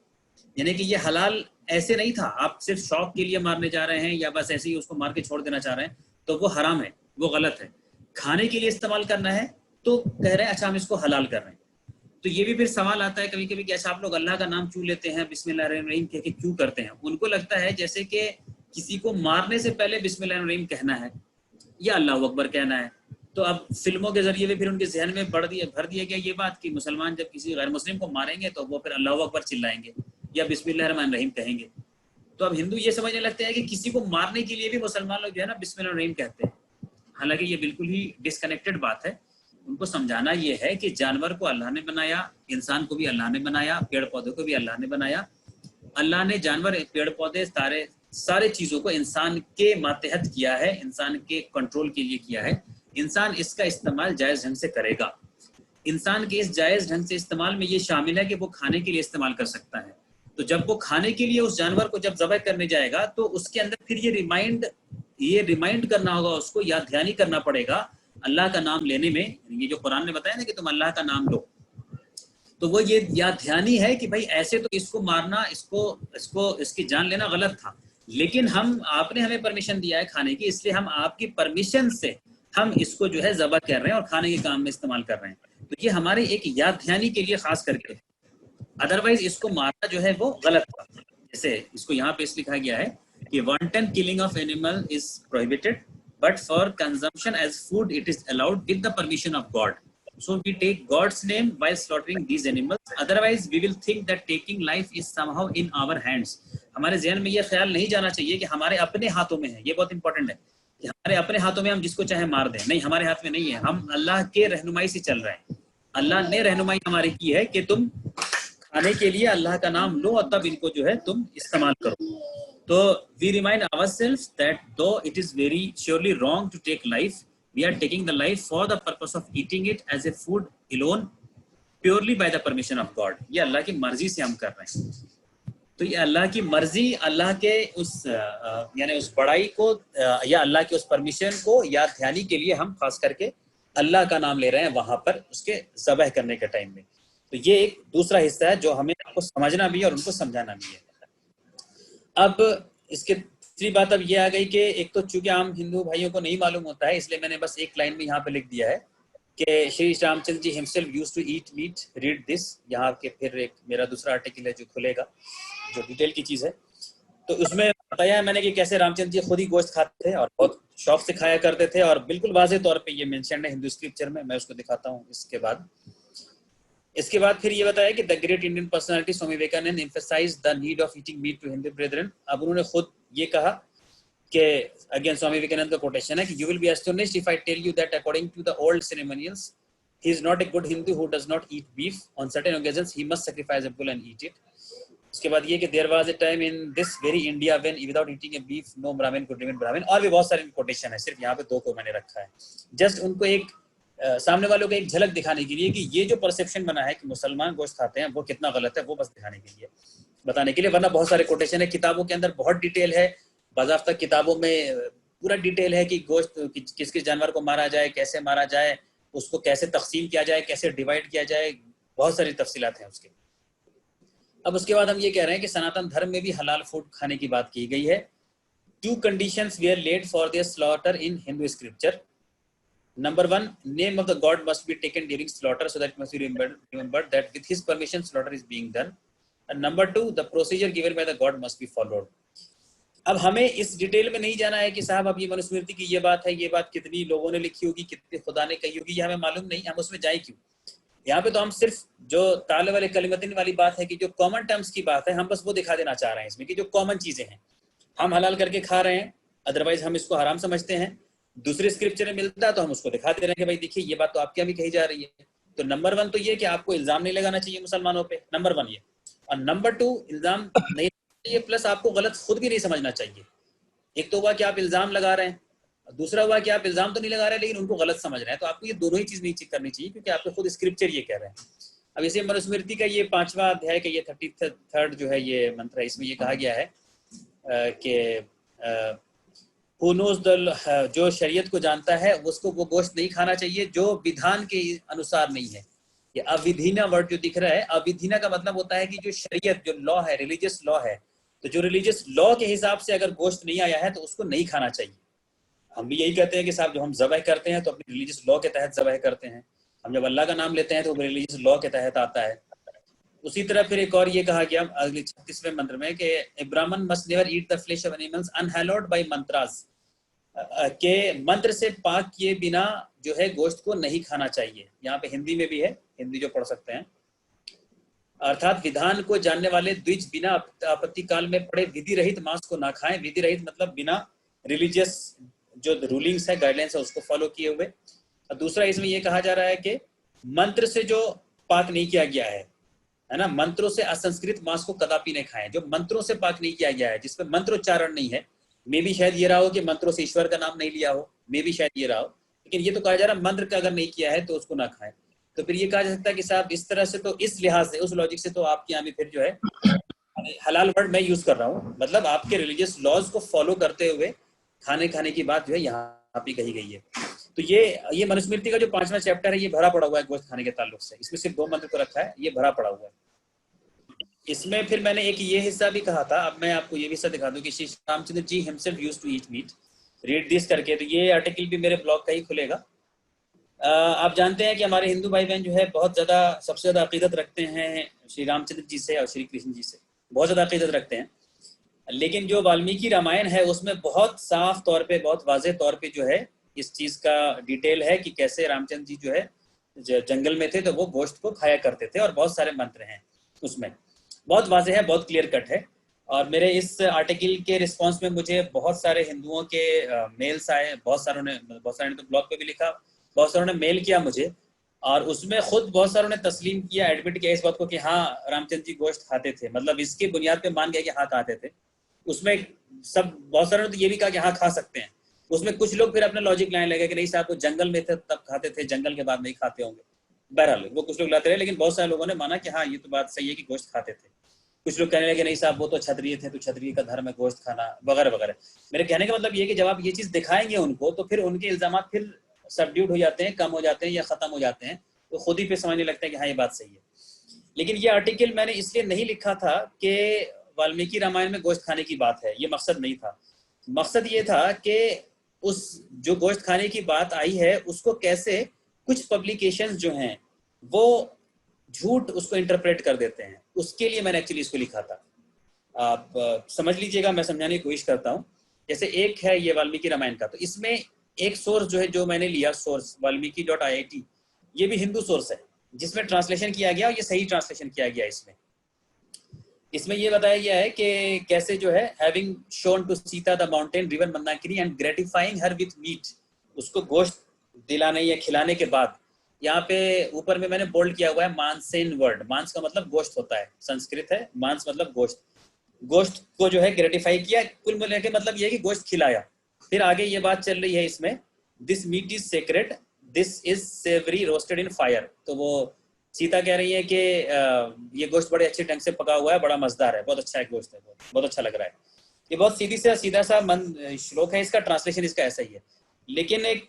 यानी कि ये हलाल ऐसे नहीं था आप सिर्फ शौक के लिए मारने जा रहे हैं या बस ऐसे ही उसको मार के छोड़ देना चाह रहे हैं, तो वो हराम है, वो गलत है। खाने के लिए इस्तेमाल करना है तो कह रहे हैं अच्छा हम इसको हलाल कर रहे हैं। तो ये भी फिर सवाल आता है कभी कभी कि अच्छा आप लोग अल्लाह का नाम क्यों लेते हैं, बिस्मिल्लाहिर्रहमानिर्रहीम कह के क्यों करते हैं? उनको लगता है जैसे कि किसी को मारने से पहले बिस्मिल्लाहिर्रहमानिर्रहीम कहना है या अल्लाह अकबर कहना है। तो अब फिल्मों के जरिए भी फिर उनके जहन में भर दिया गया ये बात कि मुसलमान जब किसी गैर मुस्लिम को मारेंगे तो वो फिर अल्लाह अकबर चिल्लाएंगे या बिस्मिल्लाहिर्रहमानिर्रहीम कहेंगे। तो अब हिंदू ये समझने लगते हैं कि किसी को मारने के लिए भी मुसलमान लोग जो है ना बिस्मिल्लाहिर्रहमानिर्रहीम कहते हैं, हालांकि ये बिल्कुल ही डिसकनेक्टेड बात है। उनको समझाना ये है कि जानवर को अल्लाह ने बनाया, इंसान को भी अल्लाह ने बनाया, पेड़ पौधों को भी अल्लाह ने बनाया। अल्लाह ने जानवर, पेड़ पौधे, सारे चीज़ों को इंसान के मातहत किया है, इंसान के कंट्रोल के लिए किया है। इंसान इसका इस्तेमाल जायज़ ढंग से करेगा। इंसान के इस जायज़ ढंग से इस्तेमाल में ये शामिल है कि वो खाने के लिए इस्तेमाल कर सकता है। तो जब वो खाने के लिए उस जानवर को जब ज़बह करने जाएगा तो उसके अंदर फिर ये रिमाइंड करना होगा उसको, याद ध्यानी करना पड़ेगा अल्लाह का नाम लेने में। ये जो कुरान ने बताया ना कि तुम अल्लाह का नाम लो, तो वो ये याद ध्यानी है कि भाई ऐसे तो इसको मारना, इसकी जान लेना गलत था, लेकिन आपने हमें परमिशन दिया है खाने की, इसलिए हम आपकी परमिशन से हम इसको जो है ज़बह कर रहे हैं और खाने के काम में इस्तेमाल कर रहे हैं। तो ये हमारे एक याद ध्यानी के लिए खास करके, अदरवाइज इसको मारना जो है वो गलत था। जैसे इसको यहाँ पे इस लिखा गया है कि wanton killing of animal is prohibited, but for consumption as food it is allowed with the permission of God. So we take God's name while slaughtering these animals. Otherwise we will think that taking life is somehow in our hands. हमारे ज़हन में ये ख्याल नहीं जाना चाहिए कि हमारे अपने हाथों में है। ये बहुत इंपॉर्टेंट है कि हमारे अपने हाथों में हम जिसको चाहे मार दें, नहीं, हमारे हाथ में नहीं है। हम अल्लाह के रहनुमाई से चल रहे हैं। अल्लाह ने रहनुमाई हमारी की है कि तुम खाने के लिए अल्लाह का नाम लो और तब इनको जो है तुम इस्तेमाल करो। तो we remind ourselves that though it is very surely wrong to take life, we are taking the life for the purpose of eating it as a food alone, purely by the permission of God. ये अल्लाह की मर्जी से हम कर रहे हैं। तो ये अल्लाह की मर्जी, अल्लाह के उस यानी उस बड़ाई को या अल्लाह के उस परमिशन को याद ध्यानी के लिए हम खास करके अल्लाह का नाम ले रहे हैं वहां पर उसके ज़बह करने के टाइम में। तो ये एक दूसरा हिस्सा है जो हमें आपको समझना भी है और उनको समझाना भी है। अब इसके दूसरी बात अब ये आ गई कि एक तो चूंकि आम हिंदू भाइयों को नहीं मालूम होता है, इसलिए मैंने बस एक लाइन में यहाँ पे लिख दिया है कि Shri Ramchandra ji himself used to eat meat, read this. यहाँ के फिर एक मेरा दूसरा आर्टिकल है जो खुलेगा, जो डिटेल की चीज़ है। तो उसमें बताया है मैंने कि कैसे रामचंद्र जी खुद ही गोश्त खाते थे और बहुत शौक से खाया करते थे, और बिल्कुल वाज़ेह तौर पे ये मेंशन है हिंदू स्क्रिप्चर में। मैं उसको दिखाता हूँ इसके बाद फिर ये बताया कि the great Indian personality Swami Vivekananda emphasized the need of eating meat to Hindu brethren. अब उन्होंने खुद ये कहा कि अगेन स्वामी विवेकानंद का कोटेशन है कि you will be astonished if I tell you that according to the old ceremonials he is not a good Hindu who does not eat beef, on certain occasions he must sacrifice a bull and eat it. उसके बाद ये कि there was a time in this very India when without eating a beef no Brahmin could remain Brahmin. और भी बहुत सारे quotation है, सिर्फ यहाँ पे दो को मैंने रखा है जस्ट उनको एक सामने वालों को एक झलक दिखाने के लिए कि ये जो परसेप्शन बना है कि मुसलमान गोश्त खाते हैं वो कितना गलत है, वो बस दिखाने के लिए, बताने के लिए। वरना बहुत सारे कोटेशन है, किताबों के अंदर बहुत डिटेल है, बाज़ाफ्ता किताबों में पूरा डिटेल है कि गोश्त किस किस जानवर को मारा जाए, कैसे मारा जाए, उसको कैसे तकसीम किया जाए, कैसे डिवाइड किया जाए, बहुत सारी तफसीलात हैं उसके। अब उसके बाद हम ये कह रहे हैं कि सनातन धर्म में भी हलाल फूड खाने की बात की गई है। 2 conditions were laid for their slaughter in Hindu scripture. Number 1, name of the god must be taken during slaughter, so that it must be remembered that with his permission slaughter is being done. And number 2, the procedure given by the god must be followed. अब हमें इस detail में नहीं जाना है कि साहब अब ये मनुस्मृति की ये बात है, ये बात कितनी लोगों ने लिखी होगी, कितने खुदा ने कही होगी, ये हमें मालूम नहीं, हम उसमें जाए क्यों। यहाँ पे तो हम सिर्फ जो ताले वाले कलिमतिन वाली बात है कि जो कॉमन टर्म्स की बात है, हम बस वो दिखा देना चाह रहे हैं इसमें कि जो कॉमन चीज़ें हैं हम हलाल करके खा रहे हैं, अदरवाइज हम इसको हराम समझते हैं। दूसरे स्क्रिप्चर में मिलता है तो हम उसको दिखा दे रहे हैं कि भाई देखिए ये बात तो आपके यहाँ भी कही जा रही है। तो नंबर 1 तो ये कि आपको इल्जाम नहीं लगाना चाहिए मुसलमानों पे, नंबर 1 ये। और नंबर 2, इल्जाम नहीं चाहिए प्लस आपको गलत खुद भी नहीं समझना चाहिए। एक तो हुआ कि आप इल्जाम लगा रहे हैं, दूसरा हुआ कि आप इल्जाम तो नहीं लगा रहे लेकिन उनको गलत समझ रहे हैं। तो आपको ये दोनों ही चीज नहीं करनी चाहिए क्योंकि आपके खुद स्क्रिप्चर ये कह रहे हैं। अब इसे मनुस्मृति का ये 5वां अध्याय का ये 33rd जो है ये मंत्र है, इसमें ये कहा गया है कि Who knows the जो शरीयत को जानता है उसको वो गोश्त नहीं खाना चाहिए जो विधान के अनुसार नहीं है। ये अविधीना वर्ड जो दिख रहा है, अविधीना का मतलब होता है कि जो शरीयत, जो लॉ है, रिलीजियस लॉ है, तो जो रिलीजियस लॉ के हिसाब से अगर गोश्त नहीं आया है तो उसको नहीं खाना चाहिए। हम भी यही कहते हैं कि साहब जब हम ज़बह करते हैं तो अपनी रिलीजियस लॉ के तहत ज़बह करते हैं, हम जब अल्लाह का नाम लेते हैं तो वो रिलीजियस लॉ के तहत आता है। उसी तरह फिर एक और ये कहा गया अगले 36वें मंत्र में कि a Brahmin must never eat the flesh of animals unhallowed by mantras, के मंत्र से पाक किए बिना जो है गोश्त को नहीं खाना चाहिए। यहाँ पे हिंदी में भी है, हिंदी जो पढ़ सकते हैं। अर्थात विधान को जानने वाले द्विज बिना आपत्ति काल में पड़े विधि रहित मांस को ना खाएं। विधि रहित मतलब बिना रिलीजियस जो रूलिंग्स है, गाइडलाइंस है उसको फॉलो किए हुए। और दूसरा इसमें ये कहा जा रहा है कि मंत्र से जो पाक नहीं किया गया है ना, मंत्रों से असंस्कृत मांस को कदापि नहीं खाएं। जो मंत्रों से पाक नहीं किया गया है, जिसमें मंत्रोच्चारण नहीं है, मे भी शायद ये रहा हो कि मंत्रों से ईश्वर का नाम नहीं लिया हो, मे भी शायद ये रहा हो, लेकिन ये तो कहा जा रहा है मंत्र का अगर नहीं किया है तो उसको ना खाएं। तो फिर ये कहा जा सकता है कि साहब इस तरह से तो इस लिहाज से, उस लॉजिक से तो आपके यहाँ भी फिर जो है हलाल वर्ड मैं यूज कर रहा हूँ, मतलब आपके रिलीजियस लॉज को फॉलो करते हुए खाने की बात जो है यहाँ पे कही गई है। तो ये मनुस्मृति का जो 5वां चैप्टर है ये भरा पड़ा हुआ है गोश्त खाने के ताल्लुक से। इसमें सिर्फ 2 मंत्र को रखा है, ये भरा पड़ा हुआ है। इसमें फिर मैंने एक ये हिस्सा भी कहा था, अब मैं आपको ये भी हिस्सा दिखा दूं कि Shri Ramchandra ji himself used to eat meat, read this करके। तो ये आर्टिकल भी मेरे ब्लॉग का ही खुलेगा। आप जानते हैं कि हमारे हिंदू भाई बहन जो है बहुत ज़्यादा, सबसे ज़्यादा अकीदत रखते हैं श्री रामचंद्र जी से और श्री कृष्ण जी से, बहुत ज़्यादा अकीदत रखते हैं। लेकिन जो वाल्मीकि रामायण है उसमें बहुत साफ तौर पे, बहुत वाज़ेह तौर पे जो है इस चीज़ का डिटेल है कि कैसे रामचंद्र जी जो है जंगल में थे तो वो गोश्त को खाया करते थे, और बहुत सारे मंत्र हैं उसमें, बहुत वाज़ेह है, बहुत क्लियर कट है। और मेरे इस आर्टिकल के रिस्पॉन्स में मुझे बहुत सारे हिंदुओं के मेल्स आए, बहुत सारों ने तो ब्लॉग पे भी लिखा, बहुत सारों ने मेल किया मुझे, और उसमें खुद बहुत सारों ने तस्लीम किया, एडमिट किया इस बात को कि हाँ रामचंद्र जी गोश्त खाते थे, मतलब इसके बुनियाद पे मान गया कि हाँ खाते थे। उसमें सब बहुत सारों ने तो ये भी कहा कि हाँ खा सकते हैं। उसमें कुछ लोग फिर अपने लॉजिक लाने लगे कि नहीं साहब वो जंगल में थे तब खाते थे, जंगल के बाद नहीं खाते होंगे। बहरहाल वो कुछ लोग लाते रहे, लेकिन बहुत सारे लोगों ने माना कि हाँ ये तो बात सही है कि गोश्त खाते थे। कुछ लोग कहने लगे नहीं साहब वो तो क्षत्रिय थे तो क्षत्रिय का धर्म है गोश्त खाना, वगैरह वगैरह। मेरे कहने का मतलब ये कि जब आप ये चीज़ दिखाएंगे उनको तो फिर उनके इल्जाम फिर सबड्यूड हो जाते हैं, कम हो जाते हैं या ख़त्म हो जाते हैं, तो खुद ही फिर समझने लगते हैं कि हाँ ये बात सही है। लेकिन ये आर्टिकल मैंने इसलिए नहीं लिखा था कि वाल्मीकि रामायण में गोश्त खाने की बात है, ये मकसद नहीं था। मकसद ये था कि उस जो गोश्त खाने की बात आई है उसको कैसे कुछ पब्लिकेशंस जो हैं वो झूठ उसको इंटरप्रेट कर देते हैं, उसके लिए मैंने एक्चुअली इसको लिखा था। आप समझ लीजिएगा, मैं समझाने की कोशिश करता हूँ। जैसे एक है ये वाल्मीकि रामायण का, तो इसमें एक सोर्स जो है जो मैंने लिया, सोर्स valmiki.iit, ये भी हिंदू सोर्स है जिसमें ट्रांसलेशन किया गया और ये सही ट्रांसलेशन किया गया। इसमें ये बताया गया है कि कैसे जो है having shown to Sita the mountain river Mandakini and gratifying her with meat, उसको गोश्त दिलाने या खिलाने के बाद, यहाँ पे ऊपर में मैंने बोल्ड किया हुआ है मानसेन वर्ड, मांस का मतलब गोश्त होता है, संस्कृत है, मांस मतलब गोश्त, गोश्त को जो है ग्रेटिफाई किया, कुल मिला के मतलब ये है कि गोश्त खिलाया। फिर आगे ये बात चल रही है इसमें, this meat is sacred, this is savoury roasted in fire. तो वो सीता कह रही है कि ये गोश्त बड़े अच्छे ढंग से पका हुआ है, बड़ा मजेदार है, बहुत अच्छा है गोश्त है, बहुत अच्छा लग रहा है। ये बहुत सीधा सा श्लोक है, इसका ट्रांसलेशन इसका ऐसा ही है। लेकिन एक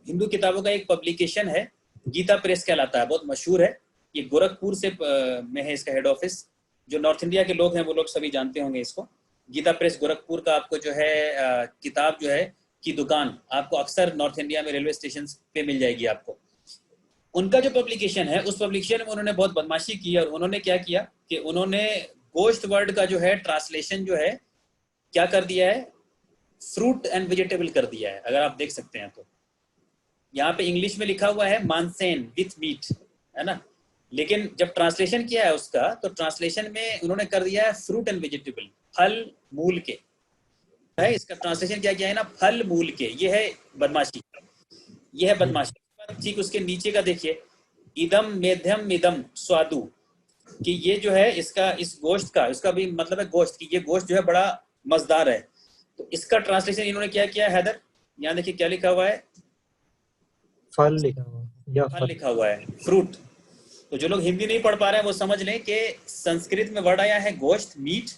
हिंदू किताबों का एक पब्लिकेशन है, गीता प्रेस कहलाता है, बहुत मशहूर है, ये गोरखपुर से में है इसका हेड ऑफिस। जो नॉर्थ इंडिया के लोग हैं वो लोग सभी जानते होंगे इसको। गीता प्रेस गोरखपुर का आपको जो है किताब जो है की दुकान आपको अक्सर नॉर्थ इंडिया में रेलवे स्टेशन पे मिल जाएगी आपको। उनका जो पब्लिकेशन है उस पब्लिकेशन में उन्होंने बहुत बदमाशी की, और उन्होंने क्या किया कि उन्होंने गोश्त वर्ड का जो है ट्रांसलेशन जो है क्या कर दिया है, फ्रूट एंड वेजिटेबल कर दिया है। अगर आप देख सकते हैं तो यहाँ पे इंग्लिश में लिखा हुआ है मानसेन विथ मीट, है ना, लेकिन जब ट्रांसलेशन किया है उसका तो ट्रांसलेशन में उन्होंने कर दिया है फ्रूट एंड वेजिटेबल, फल मूल के। है इसका ट्रांसलेशन क्या किया है ना, फल मूल के, ये है बदमाशी, ये है बदमाशी। ठीक उसके नीचे का देखिए, इदम मेध्यम इदम स्वादु, कि ये जो है इसका, इस गोश्त का, इसका भी मतलब है गोश्त की, ये गोश्त जो है बड़ा मजेदार है। तो इसका ट्रांसलेशन इन्होंने क्या किया है हैदर, यहाँ देखिए क्या लिखा हुआ है, फल लिखा हुआ या फल फल लिखा हुआ है, फ्रूट। तो जो लोग हिंदी नहीं पढ़ पा रहे हैं वो समझ लें कि संस्कृत में वर्ड आया है गोश्त, मीट,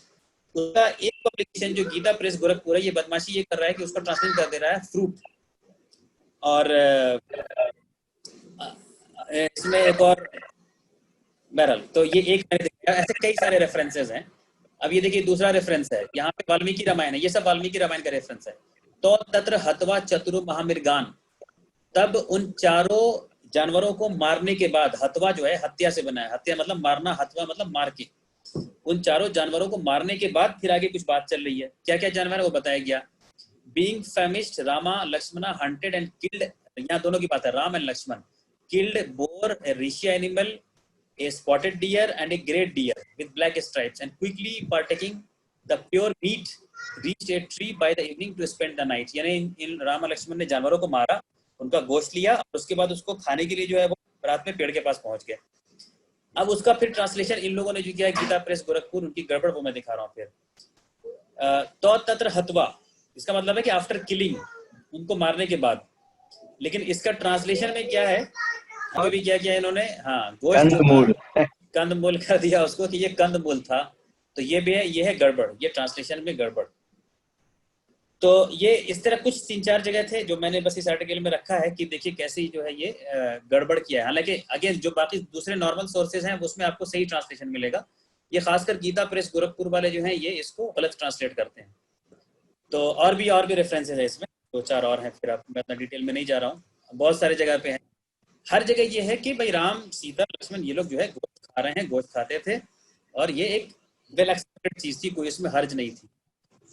उसका एक पब्लिकेशन जो गीता प्रेस गोरखपुर है, ये बदमाशी ये कर रहा है कि उसका ट्रांसलेट कर दे रहा है फ्रूट। और इसमें एक और बहरहाल, तो ये एक मैंने देखा, ऐसे कई सारे रेफरेंसेस हैं। अब ये देखिए दूसरा रेफरेंस है, यहाँ पे वाल्मीकि रामायण है, ये सब वाल्मीकि रामायण का रेफरेंस है। तो तत्र हत्वा चतुरु महामिर्गान, तब उन चारों जानवरों को मारने के बाद, हत्वा जो है हत्या से बना है, हत्या मतलब मारना, हत्वा मतलब मार के, उन चारों जानवरों को मारने के बाद फिर आगे कुछ बात चल रही है, क्या क्या जानवर है वो बताया गया। Being famished Rama Lakshmana hunted and killed, यहाँ दोनों की बात है, Ram and Lakshman, killed boar a rishi animal, a spotted deer and a great deer with black stripes, and quickly partaking the pure meat reached a tree by the evening to spend the night। यानी इन राम और लक्ष्मण ने जानवरों को मारा, उनका गोश्त लिया और उसके बाद उसको खाने के लिए जो है वो रात में पेड़ के पास पहुंच गए। अब उसका फिर ट्रांसलेशन इन लोगों ने जो किया है, गीता प्रेस गोरखपुर, उनकी गड़बड़ वो मैं दिखा रहा हूँ फिर। तो तत्र हत्वा, इसका मतलब है कि आफ्टर किलिंग, उनको मारने के बाद। लेकिन इसका ट्रांसलेशन में क्या है, अभी भी क्या किया इन्होंने, हाँ गोश्त कंदमूल कर दिया उसको कि ये कंदमूल था। तो ये भी है, ये है गड़बड़, ये ट्रांसलेशन में गड़बड़। तो ये इस तरह कुछ 3-4 जगह थे जो मैंने बस इस आर्टिकल में रखा है कि देखिए कैसे जो है ये गड़बड़ किया है। हालांकि अगेन जो बाकी दूसरे नॉर्मल सोर्सेज हैं उसमें आपको सही ट्रांसलेशन मिलेगा, ये खासकर गीता प्रेस गोरखपुर वाले जो हैं ये इसको गलत ट्रांसलेट करते हैं। तो और भी रेफरेंसेज है इसमें, 2-4 और हैं, फिर आप, मैं इतना डिटेल में नहीं जा रहा हूँ, बहुत सारे जगह पे हैं। हर जगह ये है कि भाई राम सीता लक्ष्मण ये लोग जो है गोश्त खा रहे हैं, गोश्त खाते थे, और ये एक वेल एक्सेप्टेड चीज थी, कोई इसमें हर्ज नहीं थी।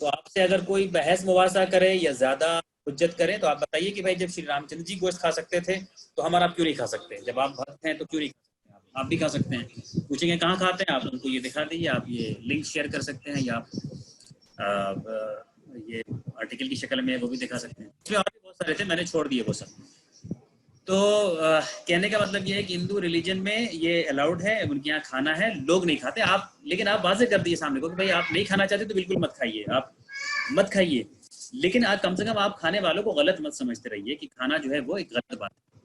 तो आपसे अगर कोई बहस मुबासा करे या ज्यादा हुज्जत करे तो आप बताइए कि भाई जब श्री रामचंद्र जी गोश्त खा सकते थे तो हमारा आप क्यों नहीं खा सकते, जब आप भक्त हैं तो क्यों नहीं खा सकते, आप भी खा सकते हैं। पूछेंगे कहाँ खाते हैं आप, उनको ये दिखा दीजिए, आप ये लिंक शेयर कर सकते हैं, या आप ये आर्टिकल की शक्ल में वो भी दिखा सकते हैं। इसमें और भी बहुत सारे थे, मैंने छोड़ दिए वो सब। तो कहने का मतलब ये है कि हिंदू रिलीजन में ये अलाउड है, उनके यहाँ खाना है, लोग नहीं खाते। आप लेकिन आप वाजे कर दिए सामने को कि भाई आप नहीं खाना चाहते तो बिल्कुल मत खाइए, आप मत खाइए, लेकिन आप कम से कम आप खाने वालों को गलत मत समझते रहिए कि खाना जो है वो एक गलत बात है।